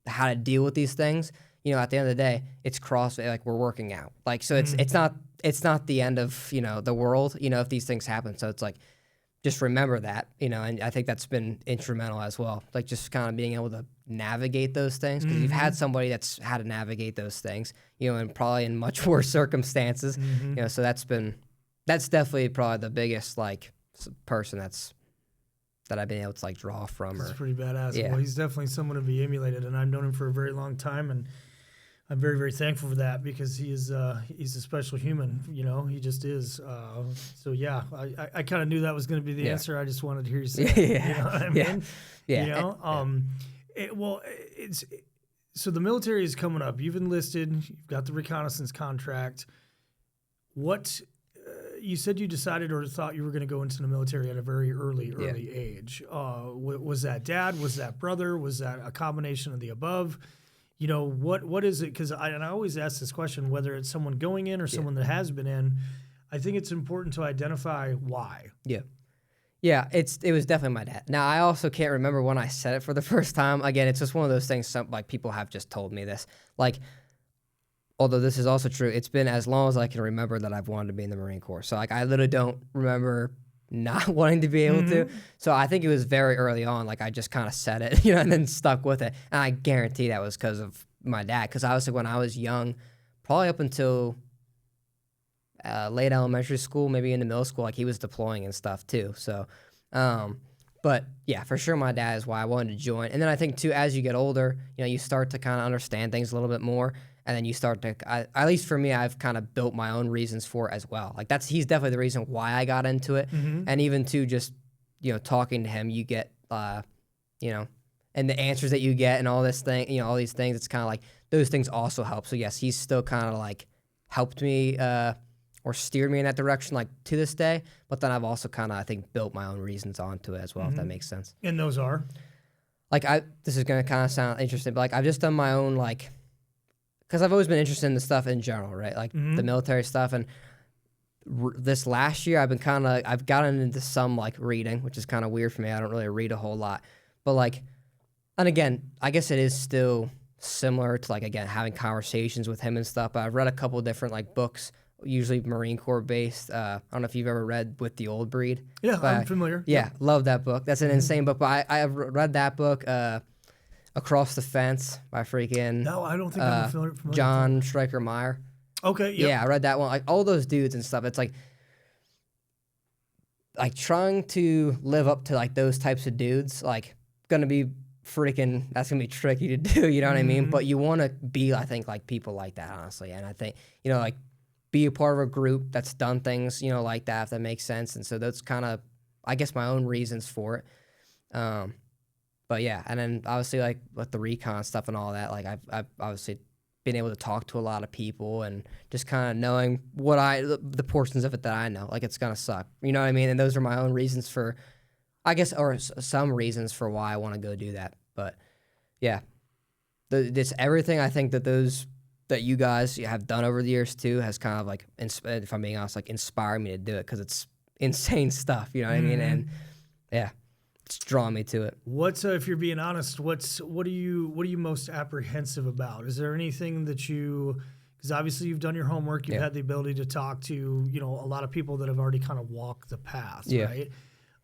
how to deal with these things, at the end of the day, it's CrossFit, like we're working out, like so it's not the end of the world, if these things happen. So it's like just remember that, and I think that's been instrumental as well, like just kind of being able to navigate those things, because you've had somebody that's had to navigate those things, and probably in much worse circumstances, so that's definitely probably the biggest like person that's that I've been able to like draw from. That's pretty badass. Yeah. Well, he's definitely someone to be emulated, and I've known him for a very long time, and I'm very, very thankful for that because he's a special human. You know, he just is. So yeah, I kind of knew that was going to be the answer. I just wanted to hear you say it. You know what I mean? Yeah. You know, so the military is coming up. You've enlisted. You've got the reconnaissance contract. What you said you decided or thought you were going to go into the military at a very early age. Was that dad? Was that brother? Was that a combination of the above? You know, what is it? Because I always ask this question, whether it's someone going in or someone that has been in, I think it's important to identify why. Yeah. Yeah, it was definitely my dad. Now, I also can't remember when I said it for the first time. Again, it's just one of those things, like people have just told me this. Like, although this is also true, it's been as long as I can remember that I've wanted to be in the Marine Corps. So, like, I literally don't remember not wanting to be able to. So I think it was very early on, like I just kind of said it, you know, and then stuck with it. And I guarantee that was because of my dad. Because obviously when I was young, probably up until late elementary school, maybe into middle school, like he was deploying and stuff too. So, but yeah, for sure my dad is why I wanted to join. And then I think too, as you get older, you know, you start to kind of understand things a little bit more. And then you start to, at least for me, I've kind of built my own reasons for it as well. Like he's definitely the reason why I got into it. And even too, just, you know, talking to him, you get, you know, and the answers that you get and all this thing, you know, all these things, it's kind of like those things also help. So yes, he's still kind of like helped me or steered me in that direction, like to this day. But then I've also kind of, I think, built my own reasons onto it as well, if that makes sense. And those are? Like this is going to kind of sound interesting, but like I've just done my own, like, because I've always been interested in the stuff in general, right? Like the military stuff. And this last year, I've gotten into some like reading, which is kind of weird for me. I don't really read a whole lot. But like, and again, I guess it is still similar to like, again, having conversations with him and stuff. But I've read a couple different like books, usually Marine Corps based. I don't know if you've ever read With the Old Breed. Yeah, I'm familiar. Yeah, love that book. That's an insane book. But I have read that book, Across the Fence by freaking No, I don't think I'm familiar. John Stryker Meyer. Okay, Yeah, I read that one. Like all those dudes and stuff. It's like trying to live up to like those types of dudes, like gonna be freaking, that's gonna be tricky to do, you know what I mean? But you wanna be, I think, like people like that, honestly. And I think, you know, like be a part of a group that's done things, you know, like that, if that makes sense. And so that's kind of, I guess, my own reasons for it. But yeah, and then obviously like with the recon stuff and all that, like I've obviously been able to talk to a lot of people and just kind of knowing what the portions of it that I know, like it's gonna suck, you know what I mean? And those are my own reasons for, I guess, or some reasons for why I want to go do that. But yeah, this everything I think that you guys have done over the years too has kind of like, if I'm being honest, like inspired me to do it because it's insane stuff, you know what I mean? And yeah. It's drawn me to it. What's if you're being honest? What are you most apprehensive about? Is there anything that because obviously you've done your homework, you've had the ability to talk to a lot of people that have already kind of walked the path, right?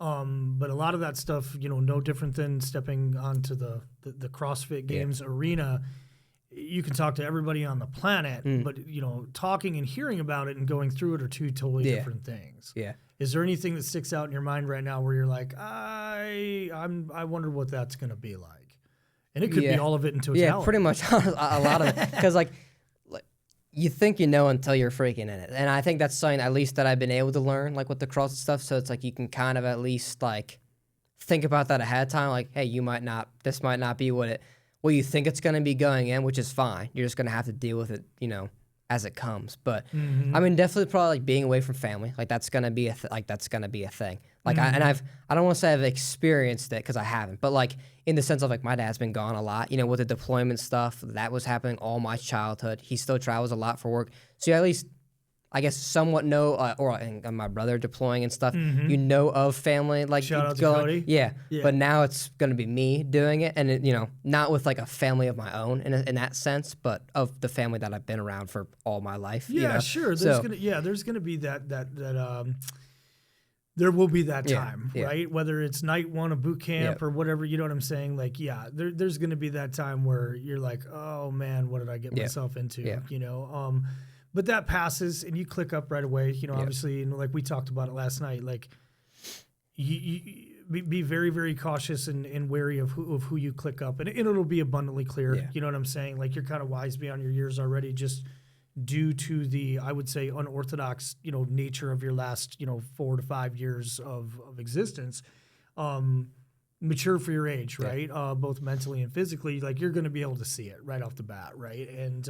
But a lot of that stuff, no different than stepping onto the CrossFit Games arena. You can talk to everybody on the planet, but talking and hearing about it and going through it are two totally different things. Yeah. Is there anything that sticks out in your mind right now where you're like, I wonder what that's going to be like? And it could be all of it in totality. Yeah, pretty much a lot of it. Because like you think you know until you're freaking in it. And I think that's something at least that I've been able to learn, like with the CrossFit stuff. So it's like you can kind of at least like think about that ahead of time. Like, hey, this might not be what you think it's going to be going in, which is fine. You're just going to have to deal with it, as it comes. But I mean, definitely probably like being away from family, like that's going to be a thing. Like I don't want to say I've experienced it because I haven't, but like in the sense of like my dad's been gone a lot, with the deployment stuff that was happening all my childhood. He still travels a lot for work. So you at least, I guess, somewhat know, and my brother deploying and stuff, of family. Like shout out to Cody. Yeah. But now it's going to be me doing it, and it, not with like a family of my own in that sense, but of the family that I've been around for all my life. Yeah, sure. There's gonna be that there will be that time, right? Whether it's night one of boot camp or whatever, you know what I'm saying? Like, there's gonna be that time where you're like, oh man, what did I get myself into? But that passes and you click up right away. Obviously, like we talked about it last night, like you be very, very cautious and wary of who you click up, and it'll be abundantly clear. Yeah. You know what I'm saying? Like, you're kind of wise beyond your years already, just due to the, I would say, unorthodox, nature of your last, 4 to 5 years of existence. Mature for your age, right? Both mentally and physically, like, you're going to be able to see it right off the bat, right? And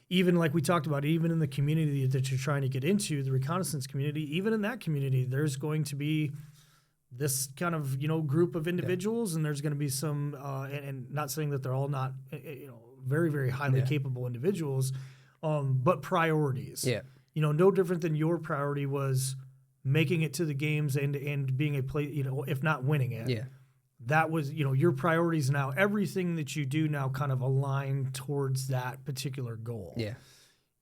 even like we talked about, even in the community that you're trying to get into, the reconnaissance community, even in that community, there's going to be this kind of, group of individuals, and there's going to be some, and not saying that they're all not, very, very highly capable individuals, but priorities. Yeah. No different than your priority was making it to the games and being a play, if not winning it. Yeah. That was, your priorities now. Everything that you do now kind of align towards that particular goal. Yeah.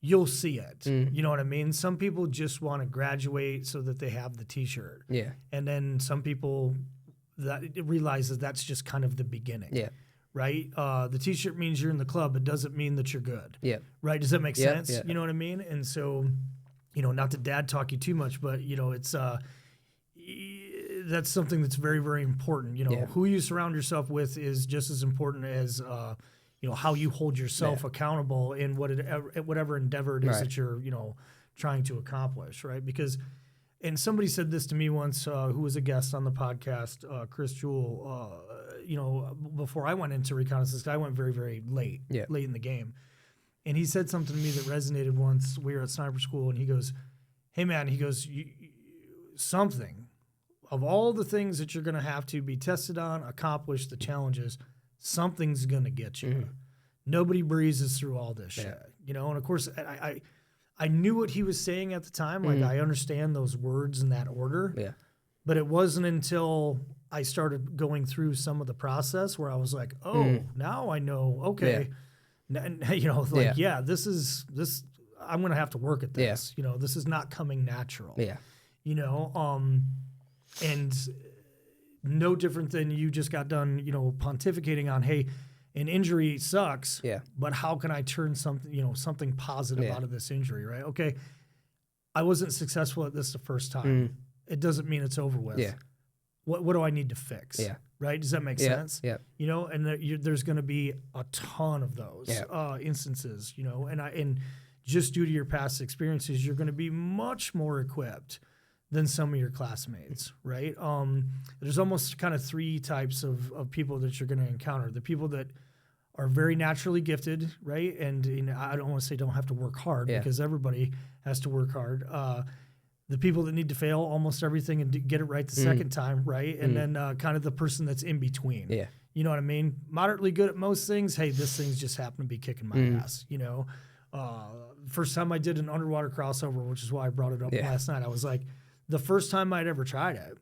You'll see it. You know what I mean? Some people just want to graduate so that they have the T-shirt. Yeah. And then some people that realize that that's just kind of the beginning. Yeah. Right? The T-shirt means you're in the club. It doesn't mean that you're good. Yeah. Right? Does that make sense? Yeah. You know what I mean? And so, not to dad talk you too much, but, it's that's something that's very, very important. Who you surround yourself with is just as important as, how you hold yourself accountable in whatever endeavor it is that you're, trying to accomplish, right? Because, and somebody said this to me once, who was a guest on the podcast, Chris Jewell, before I went into reconnaissance, I went very, very late in the game. And he said something to me that resonated once. We were at sniper school, and he goes, "Hey man," he goes, something of all the things that you're going to have to be tested on, accomplish the challenges, something's going to get you. Nobody breezes through all this shit, and of course I knew what he was saying at the time. Like, I understand those words in that order. Yeah. But it wasn't until I started going through some of the process where I was like, oh, now I know, okay. Yeah. This I'm going to have to work at this. This is not coming natural. Yeah. And no different than you just got done, pontificating on, hey, an injury sucks, but how can I turn something positive out of this injury, right? Okay, I wasn't successful at this the first time. It doesn't mean it's over with. Yeah. What do I need to fix? Yeah. Right? Does that make sense? Yeah. And there's going to be a ton of those instances, and just due to your past experiences, you're going to be much more equipped than some of your classmates, right? There's almost kind of 3 types of people that you're going to encounter. The people that are very naturally gifted, right? And I don't want to say don't have to work hard because everybody has to work hard. The people that need to fail almost everything and get it right the second time, right? And then kind of the person that's in between. Yeah. You know what I mean? Moderately good at most things. Hey, this thing's just happened to be kicking my ass, First time I did an underwater crossover, which is why I brought it up last night, I was like, the first time I'd ever tried it,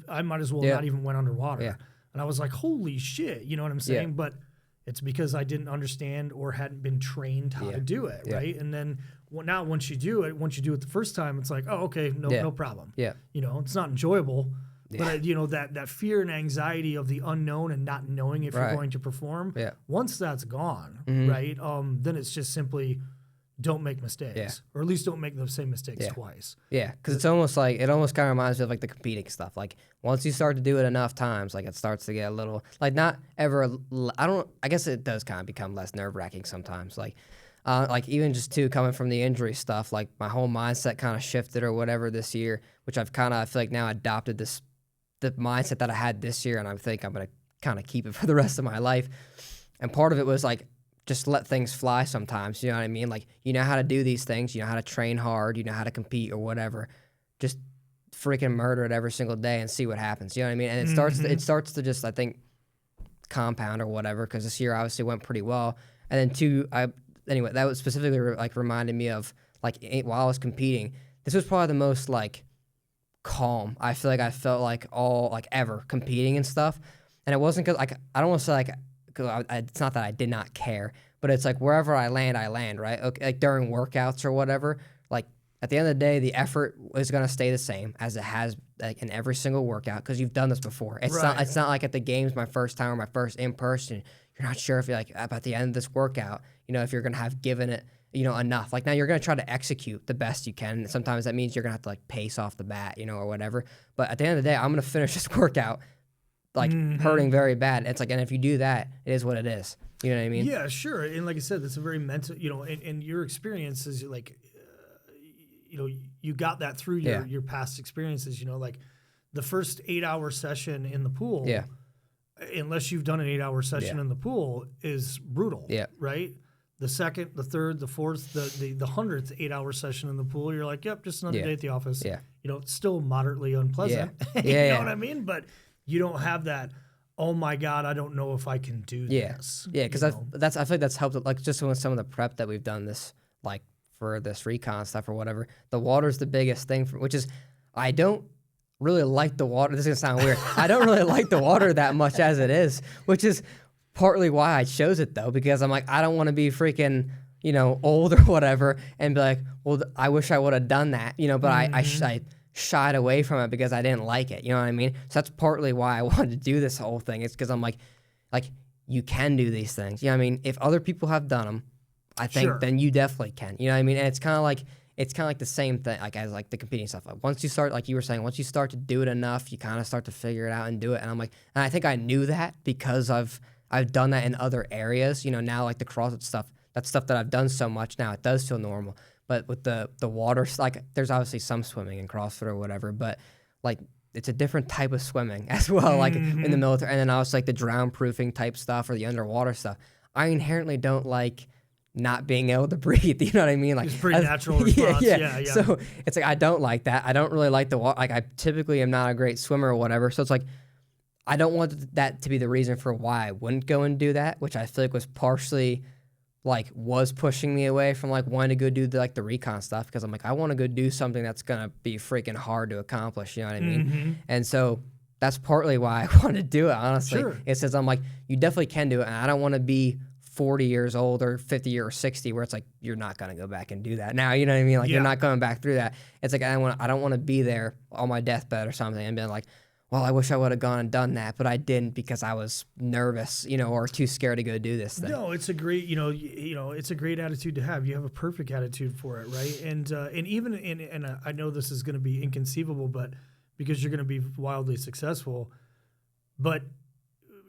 I might as well not even went underwater. Yeah. And I was like, holy shit, you know what I'm saying? Yeah. But it's because I didn't understand or hadn't been trained how to do it, right? And then now once you do it the first time, it's like, oh, okay, no problem. Yeah. It's not enjoyable, but that fear and anxiety of the unknown and not knowing if you're going to perform, once that's gone, right, then it's just simply don't make mistakes, or at least don't make the same mistakes twice. Yeah, because it almost kind of reminds me of like the competing stuff. Like once you start to do it enough times, like it starts to get a little like not ever. I guess it does kind of become less nerve wracking sometimes. Like even just coming from the injury stuff, like my whole mindset kind of shifted or whatever this year, which I feel like now adopted the mindset that I had this year, and I think I'm gonna kind of keep it for the rest of my life. And part of it was like, just let things fly sometimes, you know what I mean? Like, you know how to do these things, you know how to train hard, you know how to compete or whatever. Just freaking murder it every single day and see what happens, you know what I mean? And it starts to just, I think, compound or whatever, because this year obviously went pretty well. And then anyway, that was specifically like reminded me of, like, while I was competing, this was probably the most, like, calm I feel like I felt like all, like, ever competing and stuff. And it wasn't because, like, I don't want to say, like, because it's not that I did not care, but it's like wherever I land, right? Okay, like during workouts or whatever, like at the end of the day, the effort is going to stay the same as it has like in every single workout because you've done this before. It's not like at the games my first time or my first in person, you're not sure if you're like about the end of this workout, if you're going to have given it enough. Like now you're going to try to execute the best you can. And sometimes that means you're going to have to like pace off the bat, or whatever. But at the end of the day, I'm going to finish this workout like hurting very bad. It's like, and if you do that, it is what it is. You know what I mean? Yeah, sure. And like I said, it's a very mental, and your experience is like, you got that through your past experiences, like the first 8-hour session in the pool. Yeah. Unless you've done an 8-hour session in the pool is brutal. Yeah. Right. The second, the third, the fourth, the 100th 8-hour session in the pool, you're like, yep, just another day at the office. Yeah. It's still moderately unpleasant. Yeah. You know what I mean? But you don't have that, oh my God, I don't know if I can do this. Yeah, because I feel like that's helped. Like just with some of the prep that we've done this, like for this recon stuff or whatever, the water's the biggest thing, which is I don't really like the water. This is going to sound weird. I don't really like the water that much as it is, which is partly why I chose it though, because I'm like, I don't want to be freaking, old or whatever and be like, well, I wish I would have done that, but I shied away from it because I didn't like it. You know what I mean? So that's partly why I wanted to do this whole thing. It's because I'm like, you can do these things. You know what I mean? If other people have done them, I think then you definitely can. You know what I mean? And it's kind of like the same thing, like as like the competing stuff. Like once you start, like you were saying, once you start to do it enough, you kind of start to figure it out and do it. And I'm like, and I think I knew that because I've done that in other areas. Now like the CrossFit stuff, that's stuff that I've done so much now. It does feel normal. But with the water, like there's obviously some swimming in CrossFit or whatever, but like it's a different type of swimming as well, like in the military. And then also like the drown proofing type stuff or the underwater stuff. I inherently don't like not being able to breathe. You know what I mean? Like it's pretty natural response. Yeah. So it's like I don't like that. I don't really like the water. Like I typically am not a great swimmer or whatever. So it's like I don't want that to be the reason for why I wouldn't go and do that, which I feel like was partially was pushing me away from wanting to go do the recon stuff, because I'm like, I want to go do something that's gonna be freaking hard to accomplish. You know what I mean? And so that's partly why I want to do it. Honestly, it says I'm like, you definitely can do it, and I don't want to be 40 years old or 50 or 60 where it's like you're not gonna go back and do that now. You know what I mean? You're not going back through that. It's like I don't want to be there on my deathbed or something and being like, well, I wish I would have gone and done that, but I didn't because I was nervous, or too scared to go do this thing. No, it's a great, it's a great attitude to have. You have a perfect attitude for it, right? And even and I know this is going to be inconceivable, but because you're going to be wildly successful, but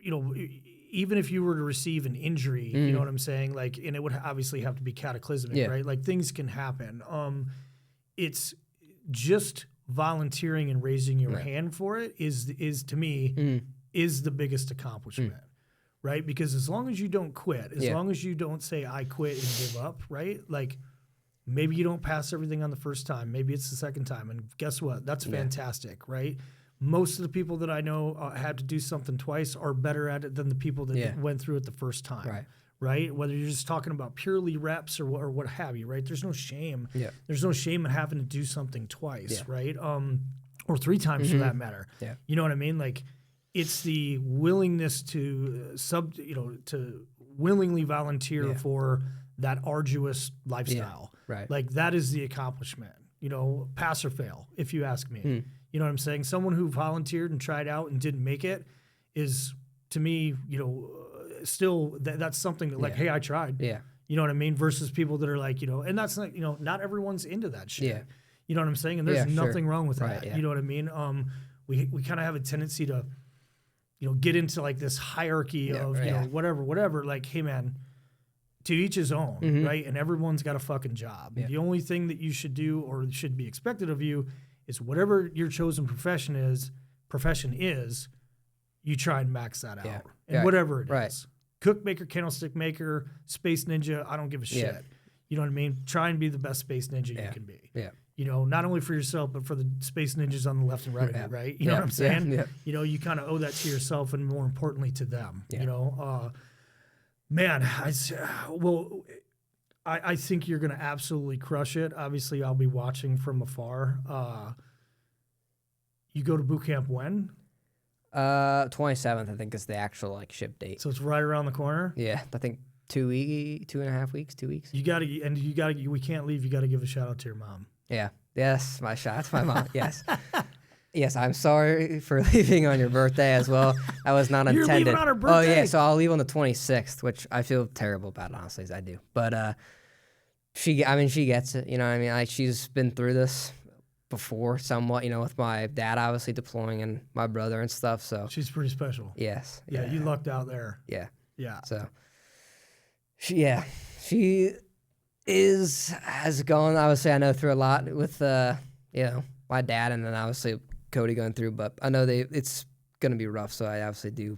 even if you were to receive an injury, you know what I'm saying? And it would obviously have to be cataclysmic, right? Like things can happen. It's just volunteering and raising your hand for it is to me is the biggest accomplishment, right? Because as long as you don't quit, as long as you don't say I quit and give up, right? Like maybe you don't pass everything on the first time, maybe it's the second time, and guess what? That's fantastic, right? Most of the people that I know had to do something twice are better at it than the people that went through it the first time. Right? Whether you're just talking about purely reps or what have you, right? There's no shame. There's no shame in having to do something twice, right? Or 3 times for that matter. You know what I mean? Like it's the willingness to to willingly volunteer for that arduous lifestyle. Right. Like that is the accomplishment. Pass or fail, if you ask me. You know what I'm saying? Someone who volunteered and tried out and didn't make it is, to me, still that's something that hey, I tried. You know what I mean? Versus people that are like, and that's not, not everyone's into that shit. You know what I'm saying? And there's nothing wrong with that. You know what I mean? We kind of have a tendency to, get into this hierarchy of, whatever. Like, hey man, to each his own, right? And everyone's got a fucking job. The only thing that you should do or should be expected of you is whatever your chosen profession is, you try and max that out. And whatever it is. Cook maker, candlestick maker, space ninja, I don't give a shit. You know what I mean? Try and be the best space ninja you can be. Not only for yourself, but for the space ninjas on the left and right of you, right? You know what I'm saying? You kind of owe that to yourself and more importantly to them. Man, I think you're going to absolutely crush it. Obviously, I'll be watching from afar. You go to boot camp when? 27th, I think, is the actual ship date. So it's right around the corner. Yeah, I think 2.5 weeks, 2 weeks. You gotta. We can't leave. You gotta give a shout out to your mom. Yeah. Yes, my shout to my mom. Yes. Yes, I'm sorry for leaving on your birthday as well. That was not intended. You're leaving on her birthday? Oh yeah, so I'll leave on the 26th, which I feel terrible about, honestly, as I do. But she gets it. You know what I mean? Like, she's been through this before somewhat, with my dad obviously deploying and my brother and stuff. So She's pretty special. yes. Yeah, you lucked out there. Yeah. Yeah. So she has gone, obviously, I know, through a lot with, my dad, and then obviously Cody going through, but I know it's going to be rough. So I obviously do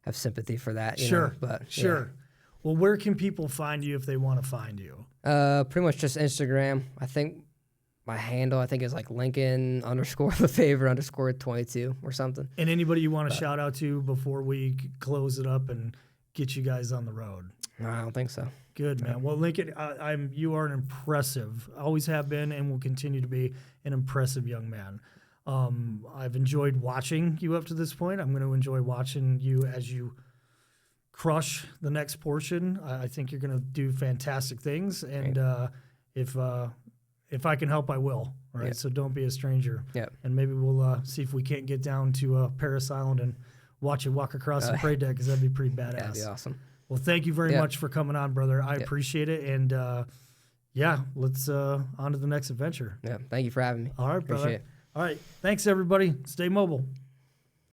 have sympathy for that. Sure. But sure. Well, where can people find you if they want to find you? Pretty much just Instagram. I think my handle, is like Lincoln _Lafaver _22 or something. And anybody you want to shout out to before we close it up and get you guys on the road? No, I don't think so. Good, man. Well, Lincoln, you are an impressive, always have been, and will continue to be an impressive young man. I've enjoyed watching you up to this point. I'm going to enjoy watching you as you crush the next portion. I think you're going to do fantastic things, and if I can help, I will. Right, Yeah. So don't be a stranger. Yeah. And maybe we'll see if we can't get down to Paris Island and watch you walk across the parade deck, because that'd be pretty badass. That'd be awesome. Well, thank you very much for coming on, brother. I appreciate it, and let's on to the next adventure. Yeah, thank you for having me. All right, brother. Appreciate it. All right, thanks everybody. Stay mobile.